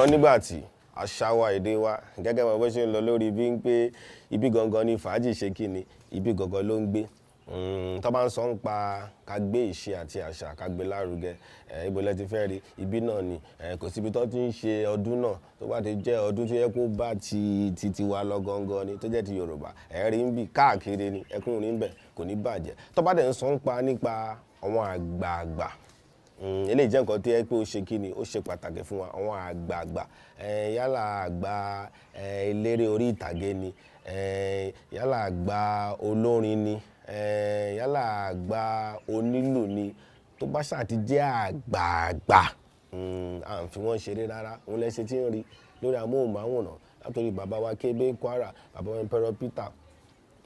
àmúwòrán nígbà tí àṣà wa èdè wa gẹ́gẹ́ bó ṣe ń lọ lórí bí ń pé ibi gangan ni fàájì ṣe kí ni ibi gangan ló ń gbé tó bá ń sọ ń pa ká gbé ìṣe àti àṣà ká gbé lárugẹ ibo lẹ ti fẹ́ rí ibi náà ni kò síbi tó ti ń ṣe ọdún náà tó bá ti jẹ́ ọdún tó yẹ kó bá ti wa lọ gangan ni tó jẹ́ ti Yorùbá ẹ̀rí ń bì káàkiri ni ẹkún rí ń bẹ̀ kò ní bàjẹ́ tó bá dẹ̀ ń sọ ń pa nípa àwọn àgbààgbà eléyìí jẹ́ nǹkan tó yẹ pé ó ṣe kí ni ó ṣe pàtàkì fún wa àwọn àgbààgbà yálà àgbà eléré orí ìtàgé ni yálà àgbà olórin ni yálà àgbà onílù ni tó bá ṣáà ti jẹ́ àgbààgbà à ń fi wọ́n ṣeré rárá òun lẹ́sẹ̀ tí ń rí lórí amóhùnmáwòrán látòrí bàbá wa Kébé Kwara bàbá wa Emperor Peter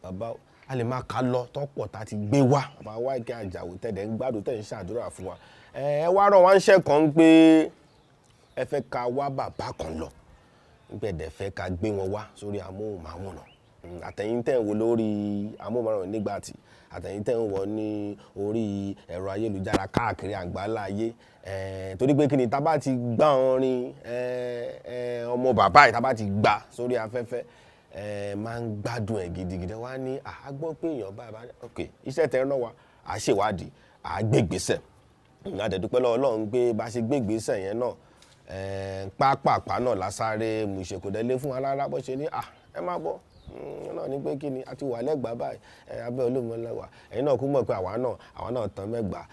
bàbá a lè máa kà lọ tọ́pọ̀ tá a ti gbé wá bàbá wa Ìkẹ́ Àjàó tẹ̀dẹ̀ ń gbádùn tẹ̀ ń ṣàdúrà fún wa ẹ wá rán wa ń ṣẹ́ kan pé ẹ fẹ́ ká wá bàbá kan lọ nígbà ẹ̀dẹ̀ fẹ́ ká gbé wọn wá sórí amóhùnmáwòrán àtẹ̀yìn tẹ̀ ń wo lórí amóhùnmáwòrán nígbà tí àtẹ̀yìn tẹ̀ ń wọ ní orí ẹ̀rọ ayélujára káàkiri àgbáńlá ayé torí pé kí ni tá bá ti gbá orin ọmọ bàbá yìí tá bá ti gbà sórí afẹ́fẹ́ máa ń gbádùn ẹ̀ gidigidi wá ní àgbọ́ pé èèyàn bá ok iṣẹ́ tẹ̀ náà wá à ṣèwádìí à gbégbèsè àdẹ̀dúpẹ́ lọ́wọ́ Ọlọ́run pé bá ṣe gbégbèsè yẹn náà pápápá náà lásáré mùsèkòdẹ́lé fún alára bó ṣe ní ẹ má bọ́ náà ní pé kí ni a ti wà lẹ́gbàá báyìí abẹ́ olómọlẹ́wà ẹ̀yin náà kú mọ̀ pé àwa náà tán mẹ́gbàá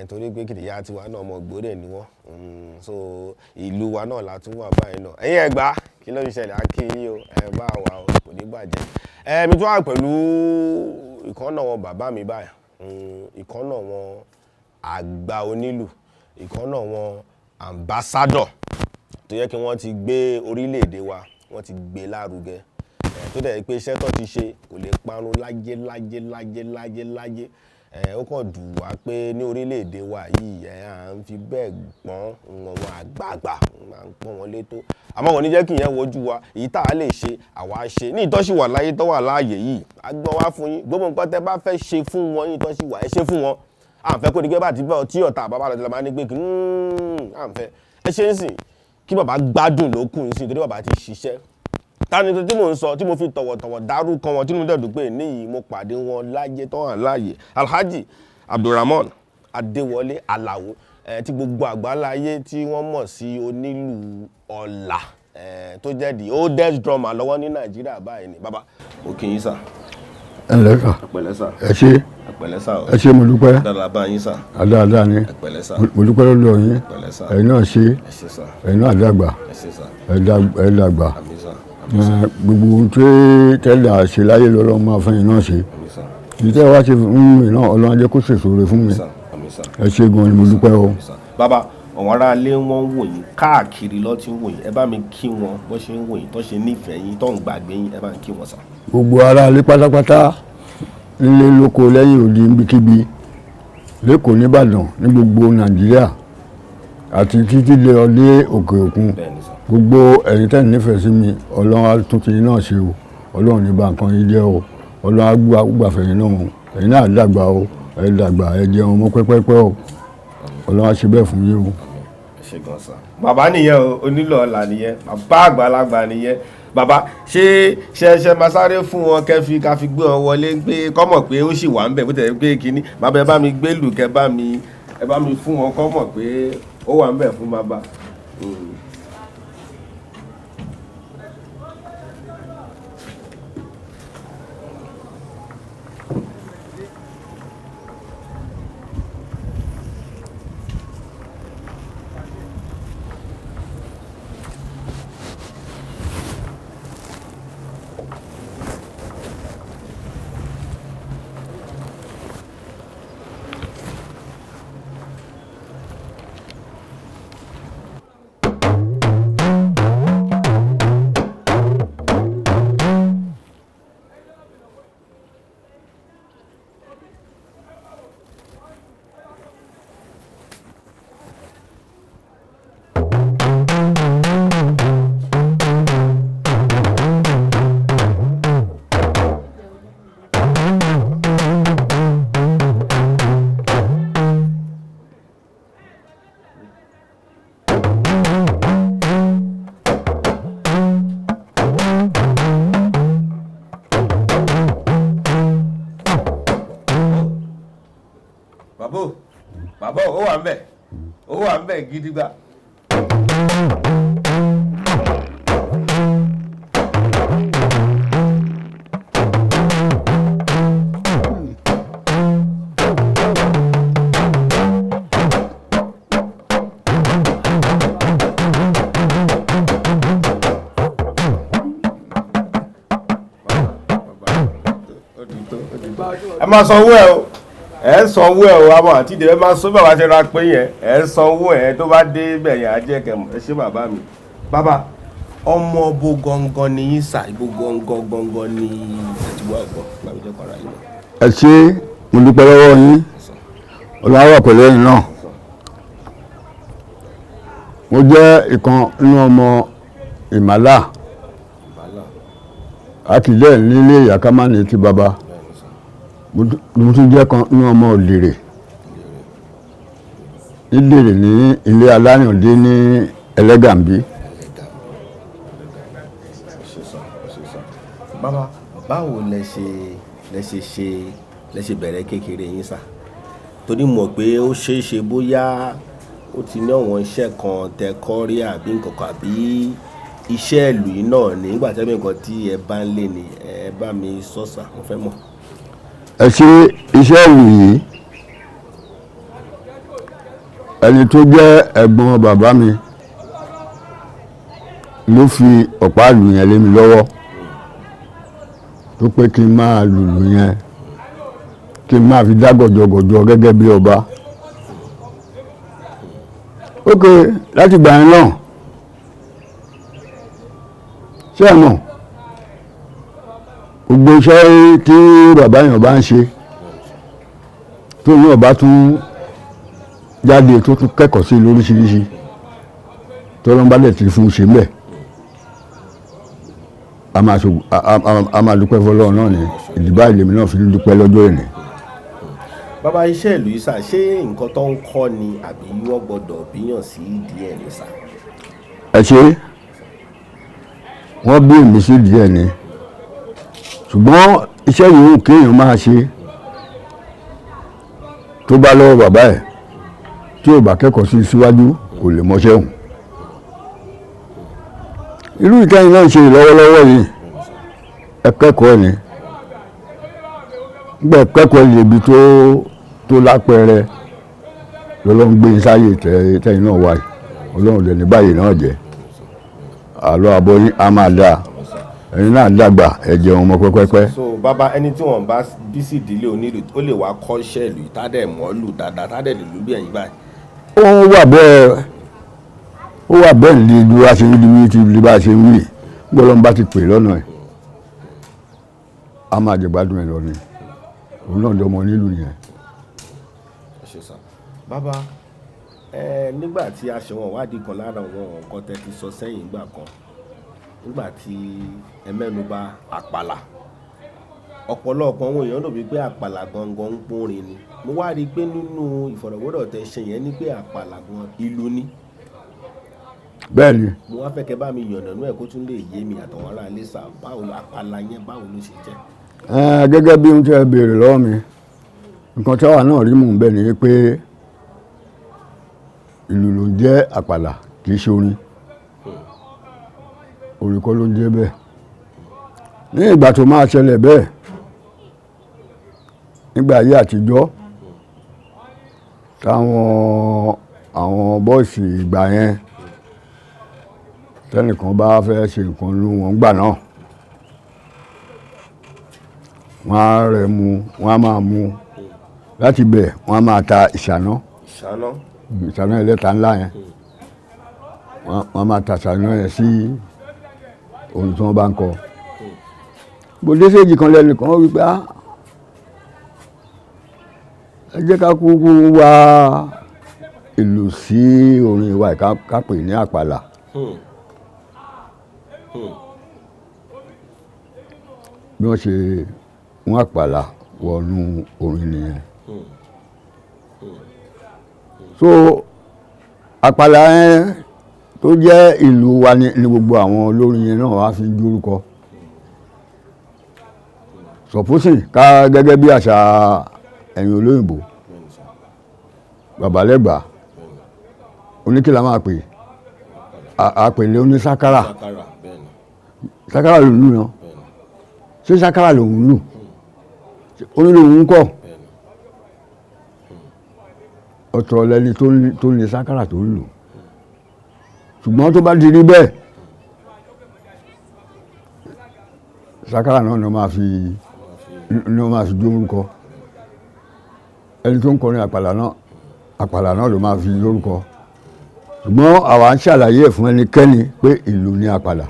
torí pé kí ni ìyá tiwa náà ọmọ Ìgbórè ni wọ́n so ìlú wa náà la tún wà báyìí náà ẹ̀yin Ẹ̀gbá kí ló ń ṣẹlẹ̀ á kí yín o bá wa o kò ní bàjẹ́ mi tún wà pẹ̀lú ìkànnà wọn bàbá mi báyìí ìkànnà wọn àgbà onílù ìkànnà wọn ambassador tó yẹ kí wọ́n ti gbé orílẹ̀-èdè wa wọ́n ti gbé lárugẹ tó dẹ̀ pé iṣẹ́ tó ti ṣe kò lè parun láyé ó kàn dùn wá pé ní orílẹ̀-èdè wa yìí à ń fi bẹ́ẹ̀ pọ́n wọn àgbààgbà máa ń pọ́n wọn létó àmọ́ wọn ní jẹ́ kí ìyẹn wojú wa èyí tá a lè ṣe àwa ṣe ní ìtọ́sí wà láyé tó wà láàyè yìí a gbọ́ wá fún yín gbogbo nǹkan tẹ́ bá fẹ́ ṣe fún wọn ní ìtọ́sí wà ẹ ṣe fún wọn à ń fẹ́ kó ní gbé bá ti bá tí ọ̀tá bàbá rẹ̀ máa ní pé à ń fẹ́ ẹ ṣe ń sìn kí bàbá gbádùn lókùn ń sìn torí bàbá ti ṣiṣẹ́ tani tí mò ń sọ tí mo fi tọ̀wọ̀tọ̀wọ̀ dárúkọ wọn tí mo dẹ̀dùn pé níyì mo pàdé wọn láyé tó hàn láàyè Alhaji Abdulrahman Adéwọlé Alao tí gbogbo àgbáláyé tí wọ́n mọ̀ sí onílù ọ̀la tó jẹ́ the oldest drummer lọ́wọ́ ní Nàìjíríà báyìí ni bàbá ó kí yín sà. ẹ ǹlẹ́ sà. ẹ̀pẹ̀lẹ́ sà. ẹ ṣé. ẹ̀pẹ̀lẹ́ sà. ẹ ṣé mo dúpẹ́. dáadáa bá yín sà. dáadáa ni. ẹ̀pẹ̀lẹ́ sà. mo dúpẹ́ lọ́dọ̀ yín. ẹ̀pẹ̀lẹ́ sà. ẹ̀yin náà ṣe. ẹ ṣé sà. ẹ̀yin náà dàgbà. ẹ ṣé sà. ẹ dàgbà. àmín sà. gbogbo ohun tí tẹ́lẹ̀ àṣẹ láyé lọ́lọ́run máa fẹ́ yín náà ṣe. àmín sà. ìtẹ́ wá ṣe fún mi náà Ọlọ́run á jẹ́ kó ṣèṣò rẹ̀ fún mi. àmín sà. ẹ ṣé gan ni mo dúpẹ́ o. bàbá àwọn ará ilé wọn ń wò yín káàkiri ló ti ń wò yín ẹ bá mi kí wọn bó ṣe ń wò yín tó ṣe nífẹ̀ẹ́ yín tó ń gbàgbé yín ẹ bá mi kí wọn sà. gbogbo ará ilé pátápátá nílé lóko lẹ́yìn odi níbikíbi lẹ́kọ̀ọ́ nìbàdàn ní gbogbo Nàìjíríà àti títí lé ọdẹ òkè òkun gbogbo ẹ̀yin tẹ́ nífẹ̀ẹ́ sí mi Ọlọ́run á tún ti náà ṣe o Ọlọ́run ní bá nǹkan yín jẹ́ o Ọlọ́run á gbàfẹ̀yìn náà o ẹ̀yin náà dàgbà o ẹ dàgbà ẹ jẹun mọ́ pẹ́pẹ́pẹ́ o Ọlọ́run á ṣe bẹ́ẹ̀ fún yín o. ṣe gan sa bàbá nìyẹn o onílù ọ̀la nìyẹn bàbá àgbàlagbà nìyẹn bàbá ṣe máa sáré fún wọn ká fi gbé wọn wọlé pé kọ́mọ̀ pé ó sì wà ń bẹ̀ bó tẹ̀lé pé kínní bàbá ẹ bá mi gbé lù kẹ bá mi fún wọn kọ́mọ̀ pé ó wà ń bẹ̀ fún bàbá. wà ń bẹ̀ ó wà ń bẹ̀ gidigba. ẹ máa sanwó ẹ o ẹ sanwó ẹ o àmọ́ àti ìdè ẹ máa sọ bàbá ṣe ra pé yẹn ẹ sanwó ẹ tó bá dé bẹ̀yẹn ajẹ́ kẹmọ ẹ ṣé bàbá mi. bàbá ọmọ bo gangan ni yín sà ibo gangan ni ẹtìwọ́ ẹ̀gbọ́n bàbá jẹ́ kọ́ra yìí. ẹ ṣé mo dúpẹ́ lọ́wọ́ yín ọlọ́wọ́ pẹ̀lú ẹ̀yin náà mo jẹ́ ìkan nínú ọmọ ìmàlà àkìlẹ̀ nílé ìyàkámánì ti bàbá mo tún jẹ́ kan nínú ọmọ òlèrè nílèrè ní ilé aláyàndé ní ẹlẹ́gàmbí. bàbá báwo lẹ ṣe bẹ̀rẹ̀ kékeré yín sà torí mọ̀ pé ó ṣeé ṣe bóyá ó ti ní àwọn iṣẹ́ kan tẹ kọ́ rí àbí nǹkan kan àbí iṣẹ́ ìlú yìí náà nígbà tẹ́lẹ̀ nǹkan tí ẹ bá ń lé ni ẹ bá mi sọ sà mo fẹ́ mọ̀. ẹ ṣe iṣẹ́ ìlú yìí ẹni tó jẹ́ ẹ̀gbọ́n bàbá mi ló fi ọ̀pá ìlú yẹn lé mi lọ́wọ́ tó pé kí n máa lùlù yẹn kí n máa fi dá gọ̀jọ̀gọ̀jọ̀ gẹ́gẹ́ bí ọba. ok láti gbà yẹn náà ṣé ẹ mọ̀ gbogbo iṣẹ́ tí bàbá yẹn bá ń ṣe tó ní ọba tún jáde tó tún kẹ́kọ̀ọ́ sí lóríṣiríṣi tó lọ́n bá lẹ̀ tí fún un ṣe mẹ́ a máa dúpẹ́ fọlọ́run náà ní ìdìbò ìlèmí náà fi dúpẹ́ lọ́jọ́ ìní. bàbá iṣẹ́ ìlú yìí sà ṣé nǹkan tó ń kọ́ ni àbí wọ́n gbọ́dọ̀ bíyàn sí díẹ̀ ní sà. ẹ ṣe wọ́n bí èmi sí díẹ̀ ni ṣùgbọ́n iṣẹ́ yòówù kéèyàn máa ṣe tó bá lọ́wọ́ bàbá ẹ̀ tí ò bá kẹ́kọ̀ọ́ sí síwájú kò lè mọṣẹ́ hùn. irú ìkẹyìn náà ṣe lọ́wọ́lọ́wọ́ yìí ẹ kẹ́kọ̀ọ́ ni gbẹ kẹ́kọ̀ọ́ ìyẹ̀bi tó lápẹẹrẹ lọ́lọ́run gbé yín sáyè tẹ́yìn náà wáyé ọlọ́run lẹ́ni báyìí náà jẹ́ àlọ́ àbọ̀ yín á máa dáa ẹ̀yin náà dàgbà ẹ jẹun ọmọ pẹ́pẹ́pẹ́. so bàbá ẹni tí wọ́n bá bí sí ìdílé onílù ó lè wá kọ́ iṣẹ́ ìlú tádẹ̀ mọ́ lù dáadáa tádẹ̀ lè lù bí ẹ̀yin báyìí. ó wà bẹ́ẹ̀ ní ibi wá ṣe ń wí tí ibi bá ṣe ń wí gbọ́dọ̀ bá ti pè lọ́nà ẹ̀ a máa jẹ gbádùn ẹ̀ lọ ni òun náà dọ́mọ nílùú yẹn. bàbá nígbà tí a ṣe wọn wádìí kan lára àwọn nǹkan tẹ́ ti sọ sẹ́yìn ìgbà kan nígbà tí ẹ mẹ́nu bà àpàlà ọ̀pọ̀lọpọ̀ àwọn èèyàn ló bí pé àpàlà gangan ń pòrin ni mo wá rí i pé nínú ìfọ̀rọ̀wérọ̀ tẹ́ ṣe yẹn ní pé àpàlà gan ìlú ni. bẹ́ẹ̀ ni. mo wá fẹ́ kẹ́ bá mi yànnànú ẹ̀ kó tún lè yé mi àtàwọn ará ilé sà báwo àpàlà yẹn báwo ló ṣe jẹ́. gẹ́gẹ́ bí ohun tí ẹ béèrè lọ́wọ́ mi nǹkan tí àwa náà rí mú un bẹ́ẹ̀ ni pé ìlú ló ń jẹ́ àpàlà kì í ṣe orin orin kọ́ ló ń jẹ́ bẹ́ẹ̀ ní ìgbà tó máa ṣẹlẹ̀ bẹ́ẹ̀ nígbà ayé àtijọ́ táwọn àwọn bọ́ọ̀sì ìgbà yẹn tẹ́nìkan bá fẹ́ ṣe nǹkan lú wọn gbà náà wọ́n á rẹ̀ mu wọ́n á máa mu láti bẹ̀ wọ́n á máa ta ìṣáná ẹlẹ́ta ńlá yẹn wọ́n á máa ta ìṣáná yẹn sí ohun tí wọ́n bá ń kọ. bòdéṣèjì kan lẹ́nìkan wípé ẹ jẹ́ ká kúkú wá ìlú sí orin ìwà ká pè ní àpàlà. bí wọ́n ṣe mú àpàlà wọnú orin nìyẹn. so àpàlà yẹn tó jẹ́ ìlú wa ní gbogbo àwọn olórin yẹn náà wá fi jórúkọ. sọ̀pọ̀sì ká gẹ́gẹ́ bí àṣà ẹ̀yin olóyìnbó bàbá lẹ́gbàá oníkìlá máa pè àpèlé onísákárà sákárà ló ń lù náà ṣé sákárà lòun ń lù onílòun ń kọ́ ọ̀tọ̀ lẹni tó ní sákárà tó ń lù ṣùgbọ́n tó bá di rí bẹ́ẹ̀ sákárà náà ni wọ́n máa fi dórúkọ ẹni tó ń kọrin àpàlà náà ló máa fi dórúkọ ṣùgbọ́n àwa ń ṣàlàyé ẹ̀ fún ẹnikẹ́ni pé ìlú ní àpàlà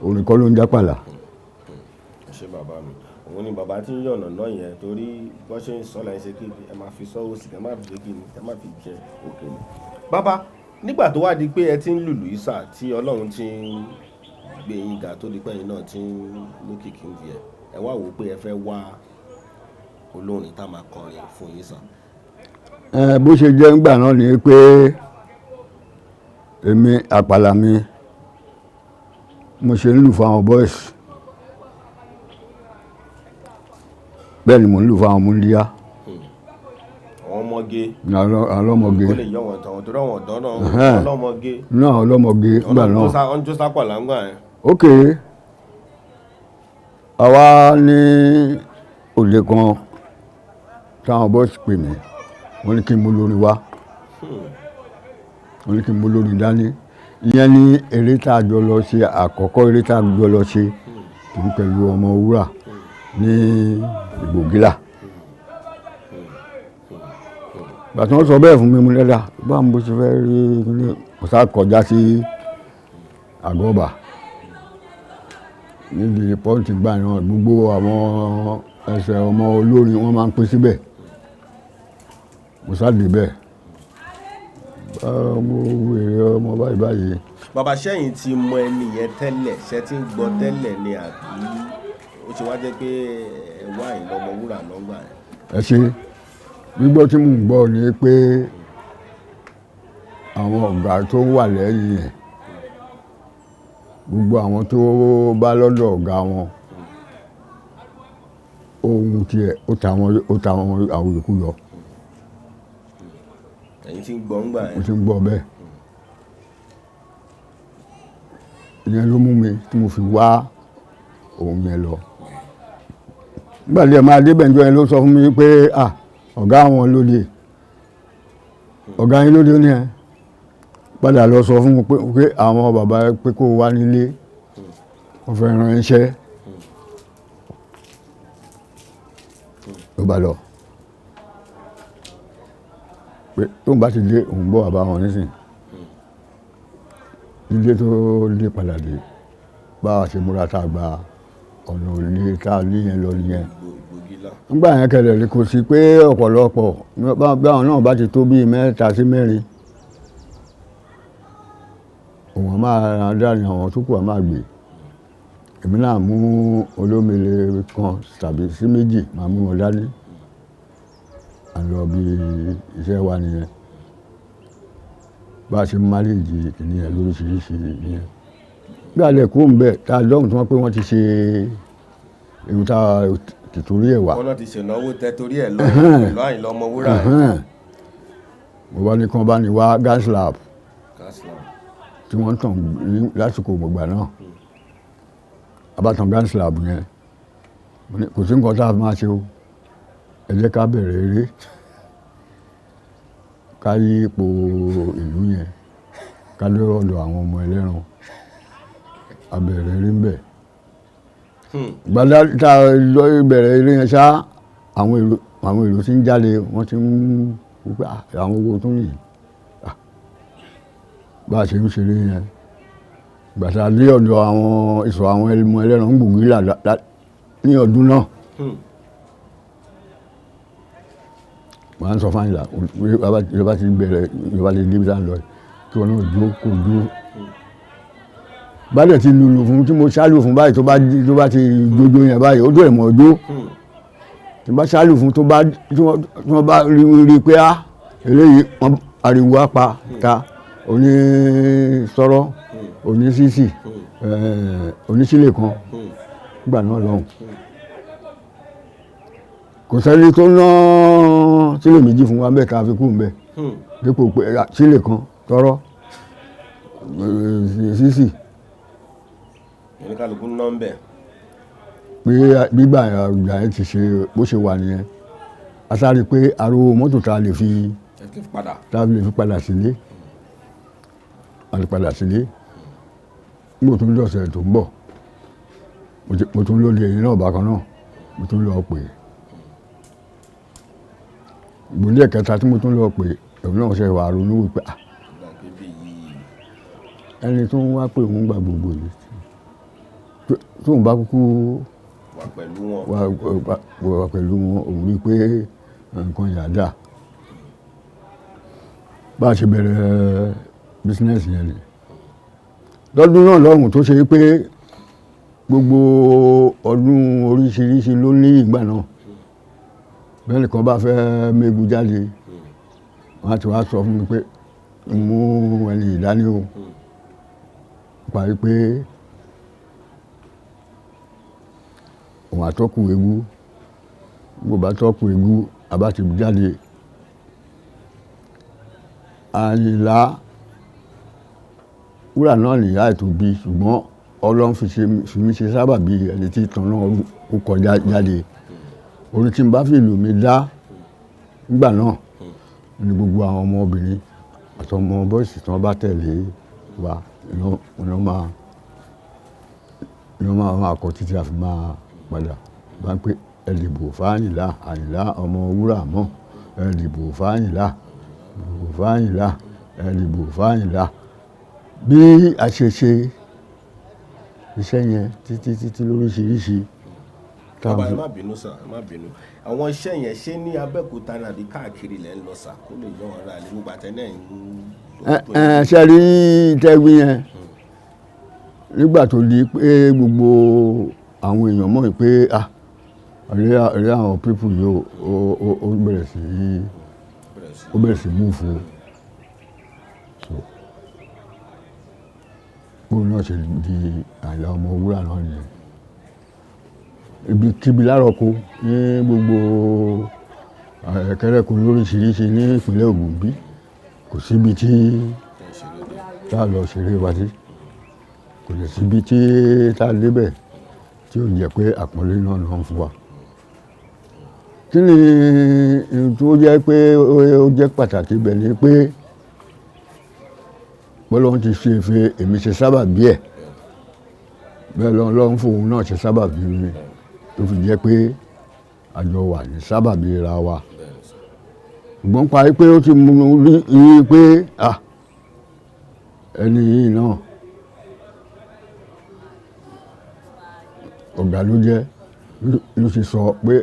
orin kọ́ ló ń jápàlà. ṣé bàbá mi òun ni bàbá tí ń yọ̀nà náà yẹn torí bọ́ ṣe ń sọ láì ṣe kí ẹ máa fi sọ́wọ́ sí ẹ má fi kí ni ẹ má fi jẹ òkè ni. bàbá nígbà tó wá di pé ẹ ti ń lùlù ìsà tí ọlọ́run ti ń gbé yín ga tó di pé yín náà ti ń lókìkí ń di ẹ wá wò ó pé ẹ fẹ́ wá olórin tá máa kọrin fún yín sà. bó ṣe jẹ́ ńgbà náà ni pé èmi àpàlà mi mo ṣe ń lù fún àwọn boys bẹ́ẹ̀ ni mo ń lù fún àwọn múndíá. àwọn ọmọge. ọlọ́mọge. ó lè yọ wọn tán torí àwọn ọ̀dọ́ náà ọlọ́mọge. náà ọlọ́mọge ńgbà náà. ọ̀n jó sápàlà ńgbà yẹn. ok àwa ní òde kan táwọn boys pè mí wọ́n ní kí n mú lórí wá wọ́n ní kí n mú lórí dání ìyẹn ní eré tá a jọ lọ ṣe àkọ́kọ́ eré tá a jọ lọ ṣe kìí pẹ̀lú ọmọ wúrà ní ìgbògílà bàtí wọ́n sọ bẹ́ẹ̀ fún mi mú lẹ́dà bá mo ṣe fẹ́ rí ní ọ̀sá kọjá sí àgọ́bà níbi pọ́ǹtì gbà náà gbogbo àwọn ẹsẹ̀ ọmọ olórin wọ́n máa ń pín síbẹ̀ mo sáàdì bẹ́ẹ̀ mo wèrè ọmọ báyìí. bàbá sẹ́yìn ti mọ ẹni yẹn tẹ́lẹ̀ ṣe ti ń gbọ́ tẹ́lẹ̀ ni àbí ó ṣe wá jẹ́ pé ẹ wá ìlọmọ wúrà lọ́gbà ẹ̀. ẹ ṣe gbígbọ́ tí mò ń gbọ́ ni pé àwọn ọ̀gá tó wà lẹ́yìn ẹ̀ gbogbo àwọn tó bá lọ́dọ̀ ọ̀gá wọn ohun tiẹ̀ ó ta àwọn yòókù lọ. ẹ̀yin tí ń gbọ́ ń gbà ẹ̀. mo ti ń gbọ́ bẹ́ẹ̀ ìyẹn ló mú mi tí mo fi wá òun yẹn lọ nígbà tí ẹ máa débẹ̀ níjọ́ yẹn ló sọ fún mi pé ọ̀gá àwọn lóde ọ̀gá yín lóde ní ẹ padà lọ sọ fún mi pé àwọn bàbá pé kó wá nílé wọ́n fẹ́ rán iṣẹ́ ló bá lọ pé tóun bá ti dé òun bọ́ bàbá wọn nísìn dídé tó dé padà dé bá a ṣe múra tá a gba ọ̀nà òní tá a ní yẹn lọ nìyẹn nígbà yẹn kẹlẹ̀ ni kò sí pé ọ̀pọ̀lọpọ̀ báwọn náà bá ti tó bíi mẹ́ta sí mẹ́rin òun máa dáni àwọn tó kù á máa gbé èmi náà mú olómìnira kan tàbí sí méjì máa mú wọn dání àlọ́ bí iṣẹ́ wa nìyẹn bá a ṣe máléèjì ìyẹn lóríṣiríṣi ìyẹn bí alẹ́ kó ń bẹ̀ tá a lọ́hùn tí wọ́n pé wọ́n ti ṣe ewu tá a ti torí ẹ̀ wá. wọ́n náà ti ṣènáwó tẹ torí ẹ̀ lọ pẹ̀lú Àyìnlá Ọmọwúrà ẹ̀. mo bá ní kí wọ́n bá ní wá gas lab tí wọ́n tàn lásìkò gbogbo náà abátan gas lab yẹn kò sí nǹkan tá a máa ṣe o ẹ jẹ́ ká bẹ̀rẹ̀ eré ká yí ipò ìlú yẹn ká lé ọ̀dọ̀ àwọn ọmọ ẹlẹ́ran a bẹ̀rẹ̀ eré ń bẹ̀. gbadá tá a lọ bẹ̀rẹ̀ eré yẹn ṣá àwọn èrò tí ń jáde wọ́n ti ń wípé àwọn owó tó nìyí bá a ṣe ń ṣeré yẹn gbàtà lé ọ̀dọ̀ àwọn ìsọ̀ àwọn ọmọ ẹlẹ́ran ń gbòógì là ní ọdún náà. wọ́n á sọ fún Àyìnlá ìjọba ti bẹ̀rẹ̀ ìjọba ti débi tá à ń lọ kí wọn náà dúró kó dúró. bàdẹ̀ ti lùlù fún tí mo ṣáàlù fún báyìí tó bá ti dojo yẹn báyìí ó dẹ̀ mọ̀ ọjọ́ tí bá ṣáàlù fún tí wọ́n bá rí i pé eléyìí wọ́n ariwo apá ta onísọ̀rọ̀ onísìsì onísílẹ̀ kan nígbà náà lọ́hùn. kò sẹ́ni tó ná sílẹ̀ méjì fún wa bẹ́ẹ̀ ká fi kú bẹ́ẹ̀ dípò pé sílè kan tọrọ sísì. oníkálukú ná ń bẹ̀. pé gbígbà ìgbà yẹn ti ṣe bó ṣe wà nìyẹn a sáré pé aró mọ́tò tá a lè fi padà sílé a lè padà sílé nígbà tó ń dọ̀sẹ̀ tó ń bọ̀ mo tún lóde ẹ̀yìn náà bákan náà mo tún lọ pè ìgbòlé ẹ̀kẹta tí mo tún lọ pè ẹ̀rù náà ṣe wà ronú wípé ẹni tó ń wá pé òun gba gbogbo yìí tóun bá kúkú wà pẹ̀lú wọn òun rí pé nǹkan yàdá bá a ṣe bẹ̀rẹ̀ bísínẹ́sì yẹn ni lọ́dún náà lọ́hùn tó ṣe pé gbogbo ọdún oríṣiríṣi ló ní ìgbà náà bẹ́ẹ̀ nìkan bá fẹ́ mégun jáde wọ́n á ti wá sọ fún mi pé mú ẹni ìdání o parí pé òun àtọ́kù egu gbogbo bá tọ́kù egu àbá ti jáde Àyìnlá Wúrà náà nìyá ètò bí ṣùgbọ́n Ọlọ́run fi mí ṣe sábàbí ẹni tí ìtàn náà ó kọjá jáde orí tí n bá fi ìlú mi dá nígbà náà ní gbogbo àwọn ọmọbìnrin àtọmọ bọ́ìsì tí wọ́n bá tẹ̀lé wa iná máa kọ títí a fi máa padà bá ń pé ẹ dìbò f'Àyìnlá Àyìnlá ọmọ wúrà mọ́ ẹ dìbò f'Àyìnlá ẹ dìbò f'Àyìnlá bí a ṣe ṣe iṣẹ́ yẹn títí lóríṣiríṣi. bàbá ẹ má bínú sà ẹ má bínú àwọn iṣẹ́ yẹn ṣé ní Abẹ́òkúta nàbí káàkiri lẹ́ ń lọ sà kó lè yọ ọ̀rá ní gbogbo àtẹ́lẹ̀ ń. ṣe rí tẹ́gbí yẹn nígbà tó di pé gbogbo àwọn èèyàn mọ̀ pé rí àwọn pípù yìí ó bẹ̀rẹ̀ sí mú fún bóun náà ṣe di Àyìnlá ọmọ wúrà náà nìyẹn ibikíbi lárọ̀kọ ní gbogbo ẹ̀kẹ́rẹ́kọ lóríṣiríṣi ní ìpínlẹ̀ Ògùn bí kò síbi tí tá a lọ ṣeré wa sí kò lè síbi tí tá a débẹ̀ tí ó jẹ́ pé àpọ́nlé náà ló ń fún wa. kí ni tó jẹ́ pé ó jẹ́ pàtàkì bẹ̀ ni pé bọ́lọ́run ti ṣe é èmi ṣe sábàbí ẹ̀ bẹ́ẹ̀ lọ́run fòun náà ṣe sábàbí mi tó fi jẹ́ pé àjọ wà ní sábàbí ra wa ṣùgbọ́n parí pé ó ti mú rí pé ẹni yìí náà ọ̀gá ló jẹ́ ló ṣe sọ pé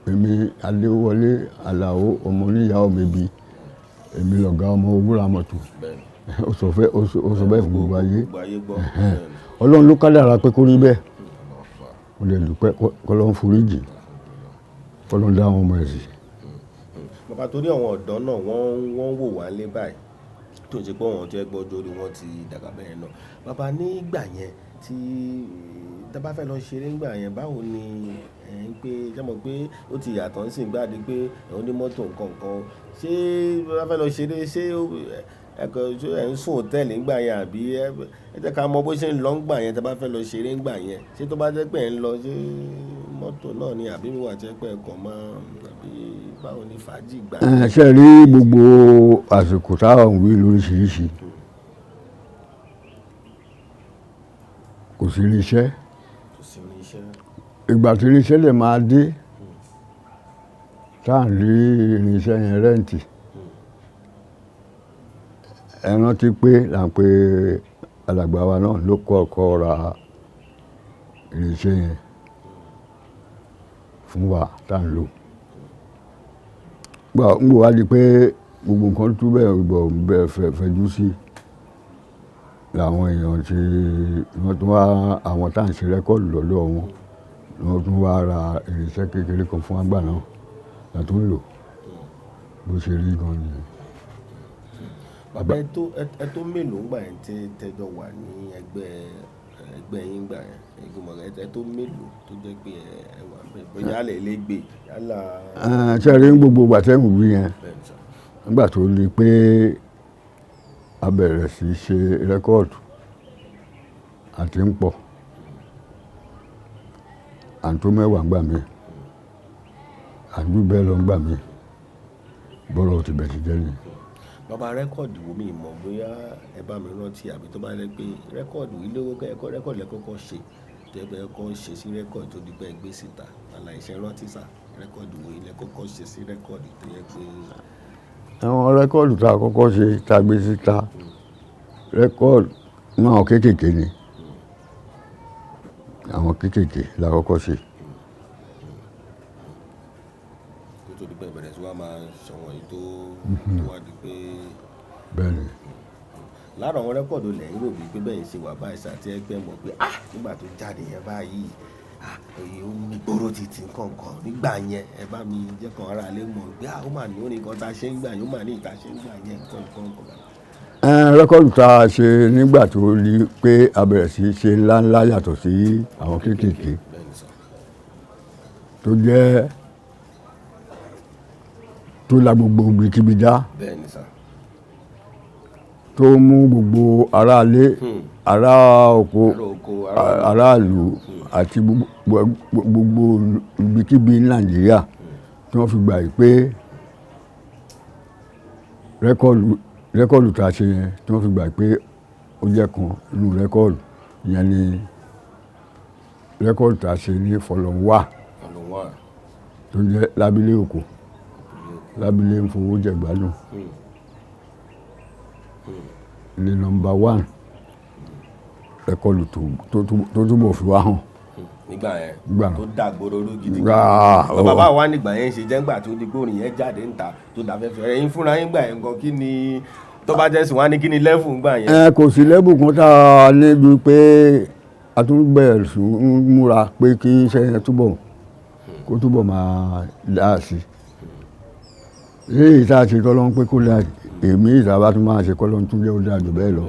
èmi Adéwọlé Àlàó ọmọ oníyàwó bèbí èmi lọ̀gá ọmọ Wúrà mọ́tò ó sọ bẹ́ẹ̀ fún gbogbo ayé Ọlọ́run ló kádàrá pé kó rí bẹ́ẹ̀ mo lè dúpẹ́ k'Ọlọ́run foríjì k'Ọlọ́run dá àwọn ọmọ ẹ̀ sí. bàbá torí àwọn ọ̀dọ́ náà wọ́n wò wá lé báyìí tó ń ṣe pé wọ́n jẹ́ gbọ́jọ́ orí wọn ti dàgbà bẹ́ẹ̀ náà bàbá nígbà yẹn tí dábà fẹ́ lọ ṣeré ńgbà yẹn báwo ni ẹ̀ ń pé jẹ́mọ̀ pé ó ti yàtọ̀ sí ìgbà dé pé ẹ̀hún ní mọ́tò nǹkan ṣé dábà fẹ́ lọ ṣeré ṣé ẹ̀ ń sùn hòtẹ́ẹ̀lì ńgbà yẹn àbí ẹ jẹ́ ká mọ bó ṣe ń lọ ńgbà yẹn dábà fẹ́ lọ ṣeré ńgbà yẹn ṣé tó bá jẹ́ pé ẹ̀ ń lọ ṣé mọ́tò náà ni àbí wà jẹ́ pé ẹ̀kọ́ mọ́ àbí báwo ni fàájì gbà. ṣe rí gbogbo àsìkò táwọn wí lóríṣiríṣi kò sí irinṣẹ́ ìgbà tí irinṣẹ́ lè máa dé tá à ń rí irinṣẹ́ yẹn rẹ́ǹtì ẹ rántí pé là ń pe alàgbà wa náà ló kọ́kọ́ ra irinṣẹ́ yẹn fún wa tá à ń lò ń gbọ́ wá di pé gbogbo nǹkan tún bẹ́ẹ̀ fẹjú sí làwọn èèyàn tí wọ́n tún wá àwọn tá à ń ṣe rẹ́kọ́ọ̀dù lọ́dọ̀ wọn wọ́n tún wá ra irinṣẹ́ kékeré kan fún àgbà náà látó ń lò bó ṣe rí gan ni. bàbá ẹ tó mélòó ń gbà yẹn tẹjọ wà ní ẹgbẹ́ yín gbà yẹn ìgbìmọ̀ ẹ tó mélòó tó jẹ́ pé ẹ wà bẹ́ẹ̀ bóyá lè lè gbé yálà. ṣe rí gbogbo gbàtẹ́wù wí yẹn nígbà tó rí pé a bẹ̀rẹ̀ sí ṣe rẹ́kọ́ọ̀dù àti ń pọ̀ àǹtó mẹ́wàá ń gbà mí àdú bẹ́ẹ̀ lọ ń gbà mí bọ́rọ̀ ti bẹ̀ ti jẹ́ ni. bàbá rẹ́kọ̀dù wo mi mọ̀ bóyá ẹ bá mi rántí àbí tó bá rẹ pé rẹ́kọ̀dù ilé owó rẹ́kọ̀dù lẹ́kọ̀ọ́kọ́ ṣe tẹ́gbẹ́ ẹ̀kọ́ ṣe sí rẹ́kọ̀dù tó di pé ẹ gbé síta aláìṣẹ́ rántí sá rẹ́kọ̀dù wo ilé kọ́kọ́ ṣe sí rẹ́kọ̀dù tó yẹ pé. àwọn rẹ́kọ̀dù tá a kọ́kọ́ ṣe tá a gbé síta rẹ́kọ̀dù náà kéékèèké ni àwọn kéékèèké la kọ́kọ́ ṣe. kó tó di pé ìbẹ̀rẹ̀ sí wa máa ṣọ̀wọ́n yìí tó wá di pé. bẹ́ẹ̀ ni. lára àwọn rẹ́kọ̀dù lẹ́yìn rò bíi pé bẹ́ẹ̀ ṣe wà báyìí ṣàtì ẹgbẹ́ mọ̀ pé nígbà tó jáde yẹn báyìí òye ó mú gbòòrò títí kọ̀ọ̀kan nígbà yẹn ẹ bá mi jẹ́ kan ara lè mọ̀ pé ó mà ní orin kan tá a ṣe ń gbà yẹn ó mà ní ìta ṣe ń gbà yẹn kọ̀ọ̀kan. rẹ́kọ̀dù tá a ṣe nígbà tó rí pé a bẹ̀rẹ̀ sí ṣe ńláńlá yàtọ̀ sí àwọn kéékèèké tó jẹ́ tó la gbogbo ibikíbi dá tó mú gbogbo aráalé ará oko aráàlú àti gbogbo ibikíbi Nàìjíríà tí wọ́n fi gbà pé rẹ́kọ̀dù tá a ṣe yẹn tí wọ́n fi gbà pé ó jẹ́ kan nínú rẹ́kọ̀dù ìyẹn ni rẹ́kọ̀dù tá a ṣe ní fọlọ́nwà tó jẹ́ lábílẹ̀ òkò lábílẹ̀ ń fowó jẹ̀gbádùn ní nọ́mbà 1 rẹ́kọ̀dù tó túbọ̀ fi wá hàn. nígbà yẹn tó dàgbòrò oró gidi gan bàbá wa nígbà yẹn ṣe jẹ́ngbà tó di gbórin yẹn jáde ń ta tó dàfẹ́fẹ́ ẹ̀yin fúnra yín gbà yẹn gan kí ni tó bá jẹ́ sí wá ní kí ni lẹ́fù ń gbà yẹn. kò sí lẹ́bù kan tá a níbi pé a tún bẹ̀rẹ̀ sí múra pé kí iṣẹ́ yẹn kó túbọ̀ máa dá sí i léyìí tá a ṣe tọ́lọ́ pé kó lè èmi ìtàbá tún máa ṣe kọ́lọ́ tún jẹ́ ó dáa jù bẹ́ẹ̀ lọ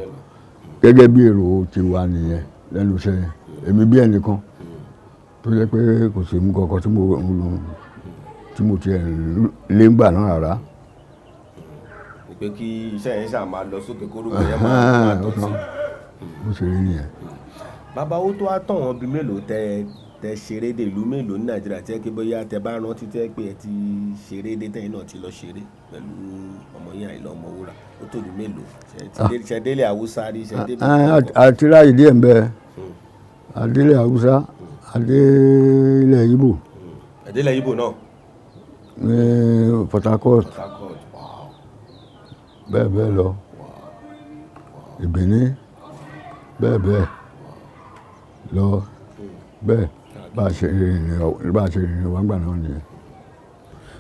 gẹ́gẹ́ bí èrò ti wà nìyẹn lẹ́nu iṣẹ́ yẹn èmi bí ẹnìkan tó jẹ́ pé kò sí mú kankan tí mo ti lé ń gbà náà rárá. pé kí iṣẹ́ yẹn ṣáà máa lọ sókè kórúkọ yẹn máa tọ́ sí. bó ṣe rí nìyẹn. bàbá ó tó wá tàn wọ́n bí mélòó tẹ ṣeré dé ìlú mélòó ní Nàìjíríà tẹ́ kí bóyá tẹ bá rántí tẹ́ pé ẹ ti ṣeré dé tẹ́yìn náà ti lọ ṣeré pẹ̀lú ọmọ yín Àyìnlá Ọmọwúrà ó tó ìlú mélòó ṣe délé Haúsá rí ṣe délé. àti ráyè díẹ̀ ń bẹ adélé Haúsá adélé Ìgbò. adélé Ìgbò náà. ní Port Harcourt bẹ́ẹ̀ bẹ́ẹ̀ lọ Ìbíní bẹ́ẹ̀ bẹ́ẹ̀ lọ bẹ́ẹ̀ bá a ṣe rìnrìn wá gbà náà nìyẹn.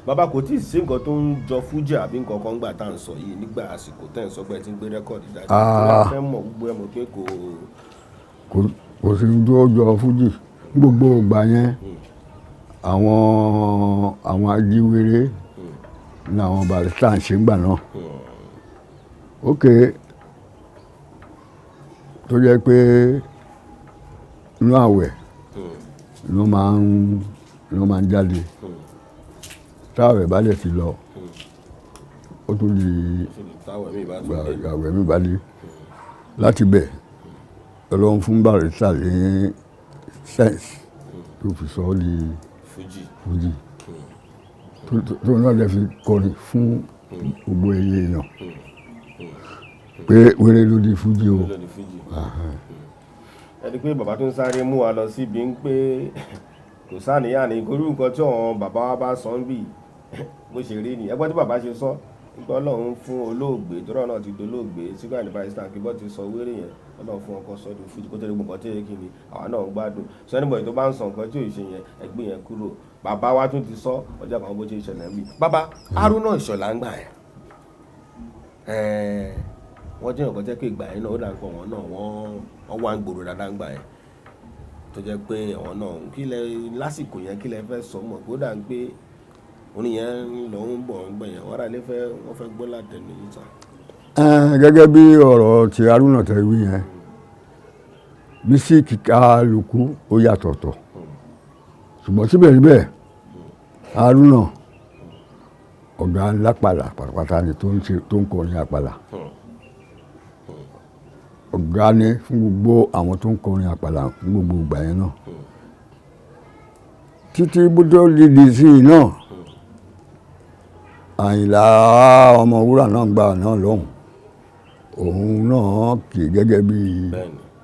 bàbá kò tí ì sí nǹkan tó ń jọ fújì àbí nǹkan kan gbà tá à ń sọ yìí nígbà àsìkò tẹ́ ẹ̀ ń sọ pé ẹ ti ń gbé rẹ́kọ̀dì jáde tí wọ́n fẹ́ mọ̀ gbogbo ẹ̀ mọ̀ pé kò sí tó jọ fújì gbogbo ìgbà yẹn àwọn ajíwèrè ní àwọn barista ń ṣe gbà náà ok tó jẹ́ pé inú àwẹ̀ ló máa ń jáde táwẹ̀ bá lè ti lọ ó tún di àwẹ̀ mi bá dé láti bẹ̀ Ọlọ́run fún barista ní sense tó fi sọ ọ́ di fújì tó náà lè fi kọrin fún gbogbo ẹyẹ èèyàn pé wéré ló di fújì o. ẹni pé bàbá tó ń sáré mú wa lọ síbi ń pé kò sáníyàn ní ìkórú nǹkan tí àwọn bàbá wa bá sọ ń bì bó ṣe rí ni ẹgbẹ́ tí bàbá ṣe sọ nípa Ọlọ́run fún olóògbé tó rọ̀ náà ti dolóògbé Síkírù Barrister kí bọ́ ti sọ wéré yẹn Ọlọ́run fún ọkọ sọ́dún fújì kó tẹ́lẹ̀ gbọ̀ngàn tí èyí kì í àwa náà ń gbádùn sọ ẹnìbọ̀ tó bá ń sọ nǹkan tí ò ṣe yẹn ẹgbẹ́ yẹn kúrò bàbá wa tún ti sọ ọjọ́ kan bó ṣe ṣẹlẹ̀ ń bì. bàbá Haruna Ìṣọ̀lá ń gbà yẹn wọ́n jẹ́ nǹkan tẹ́ pé ìgbà yẹn náà ó dà ń pọ̀ wọ́n náà wọ́n wá ń gbòòrò dáadáa ń gbà yẹn tó jẹ́ pé àwọn náà kí lẹ lásìkò yẹn kí lẹ fẹ́ sọ mọ̀ kó dà ń pé orin yẹn lọ ń bọ̀ ń gbà yẹn wọ́n rà lé wọ́n fẹ́ gbọ́ látẹnu yìí tán. gẹ́gẹ́ bí ọ̀rọ̀ ti Haruna tẹ́ wí yẹn mísíkì kálukú ó yàtọ̀tọ̀ ṣùgbọ́n síbẹ̀síbẹ̀ Haruna ọ̀gá lápàlà pátápátá ni tó ń kọrin àpàlà. Ọ̀gá ni fún gbogbo àwọn tó ń kọrin àpàlà fún gbogbo ìgbà yẹn náà. Títí bódó lídìí sí i náà Àyìnlá Ọmọwúrà náà gbà náà lọ́hùn. Òun náà kì í gẹ́gẹ́ bí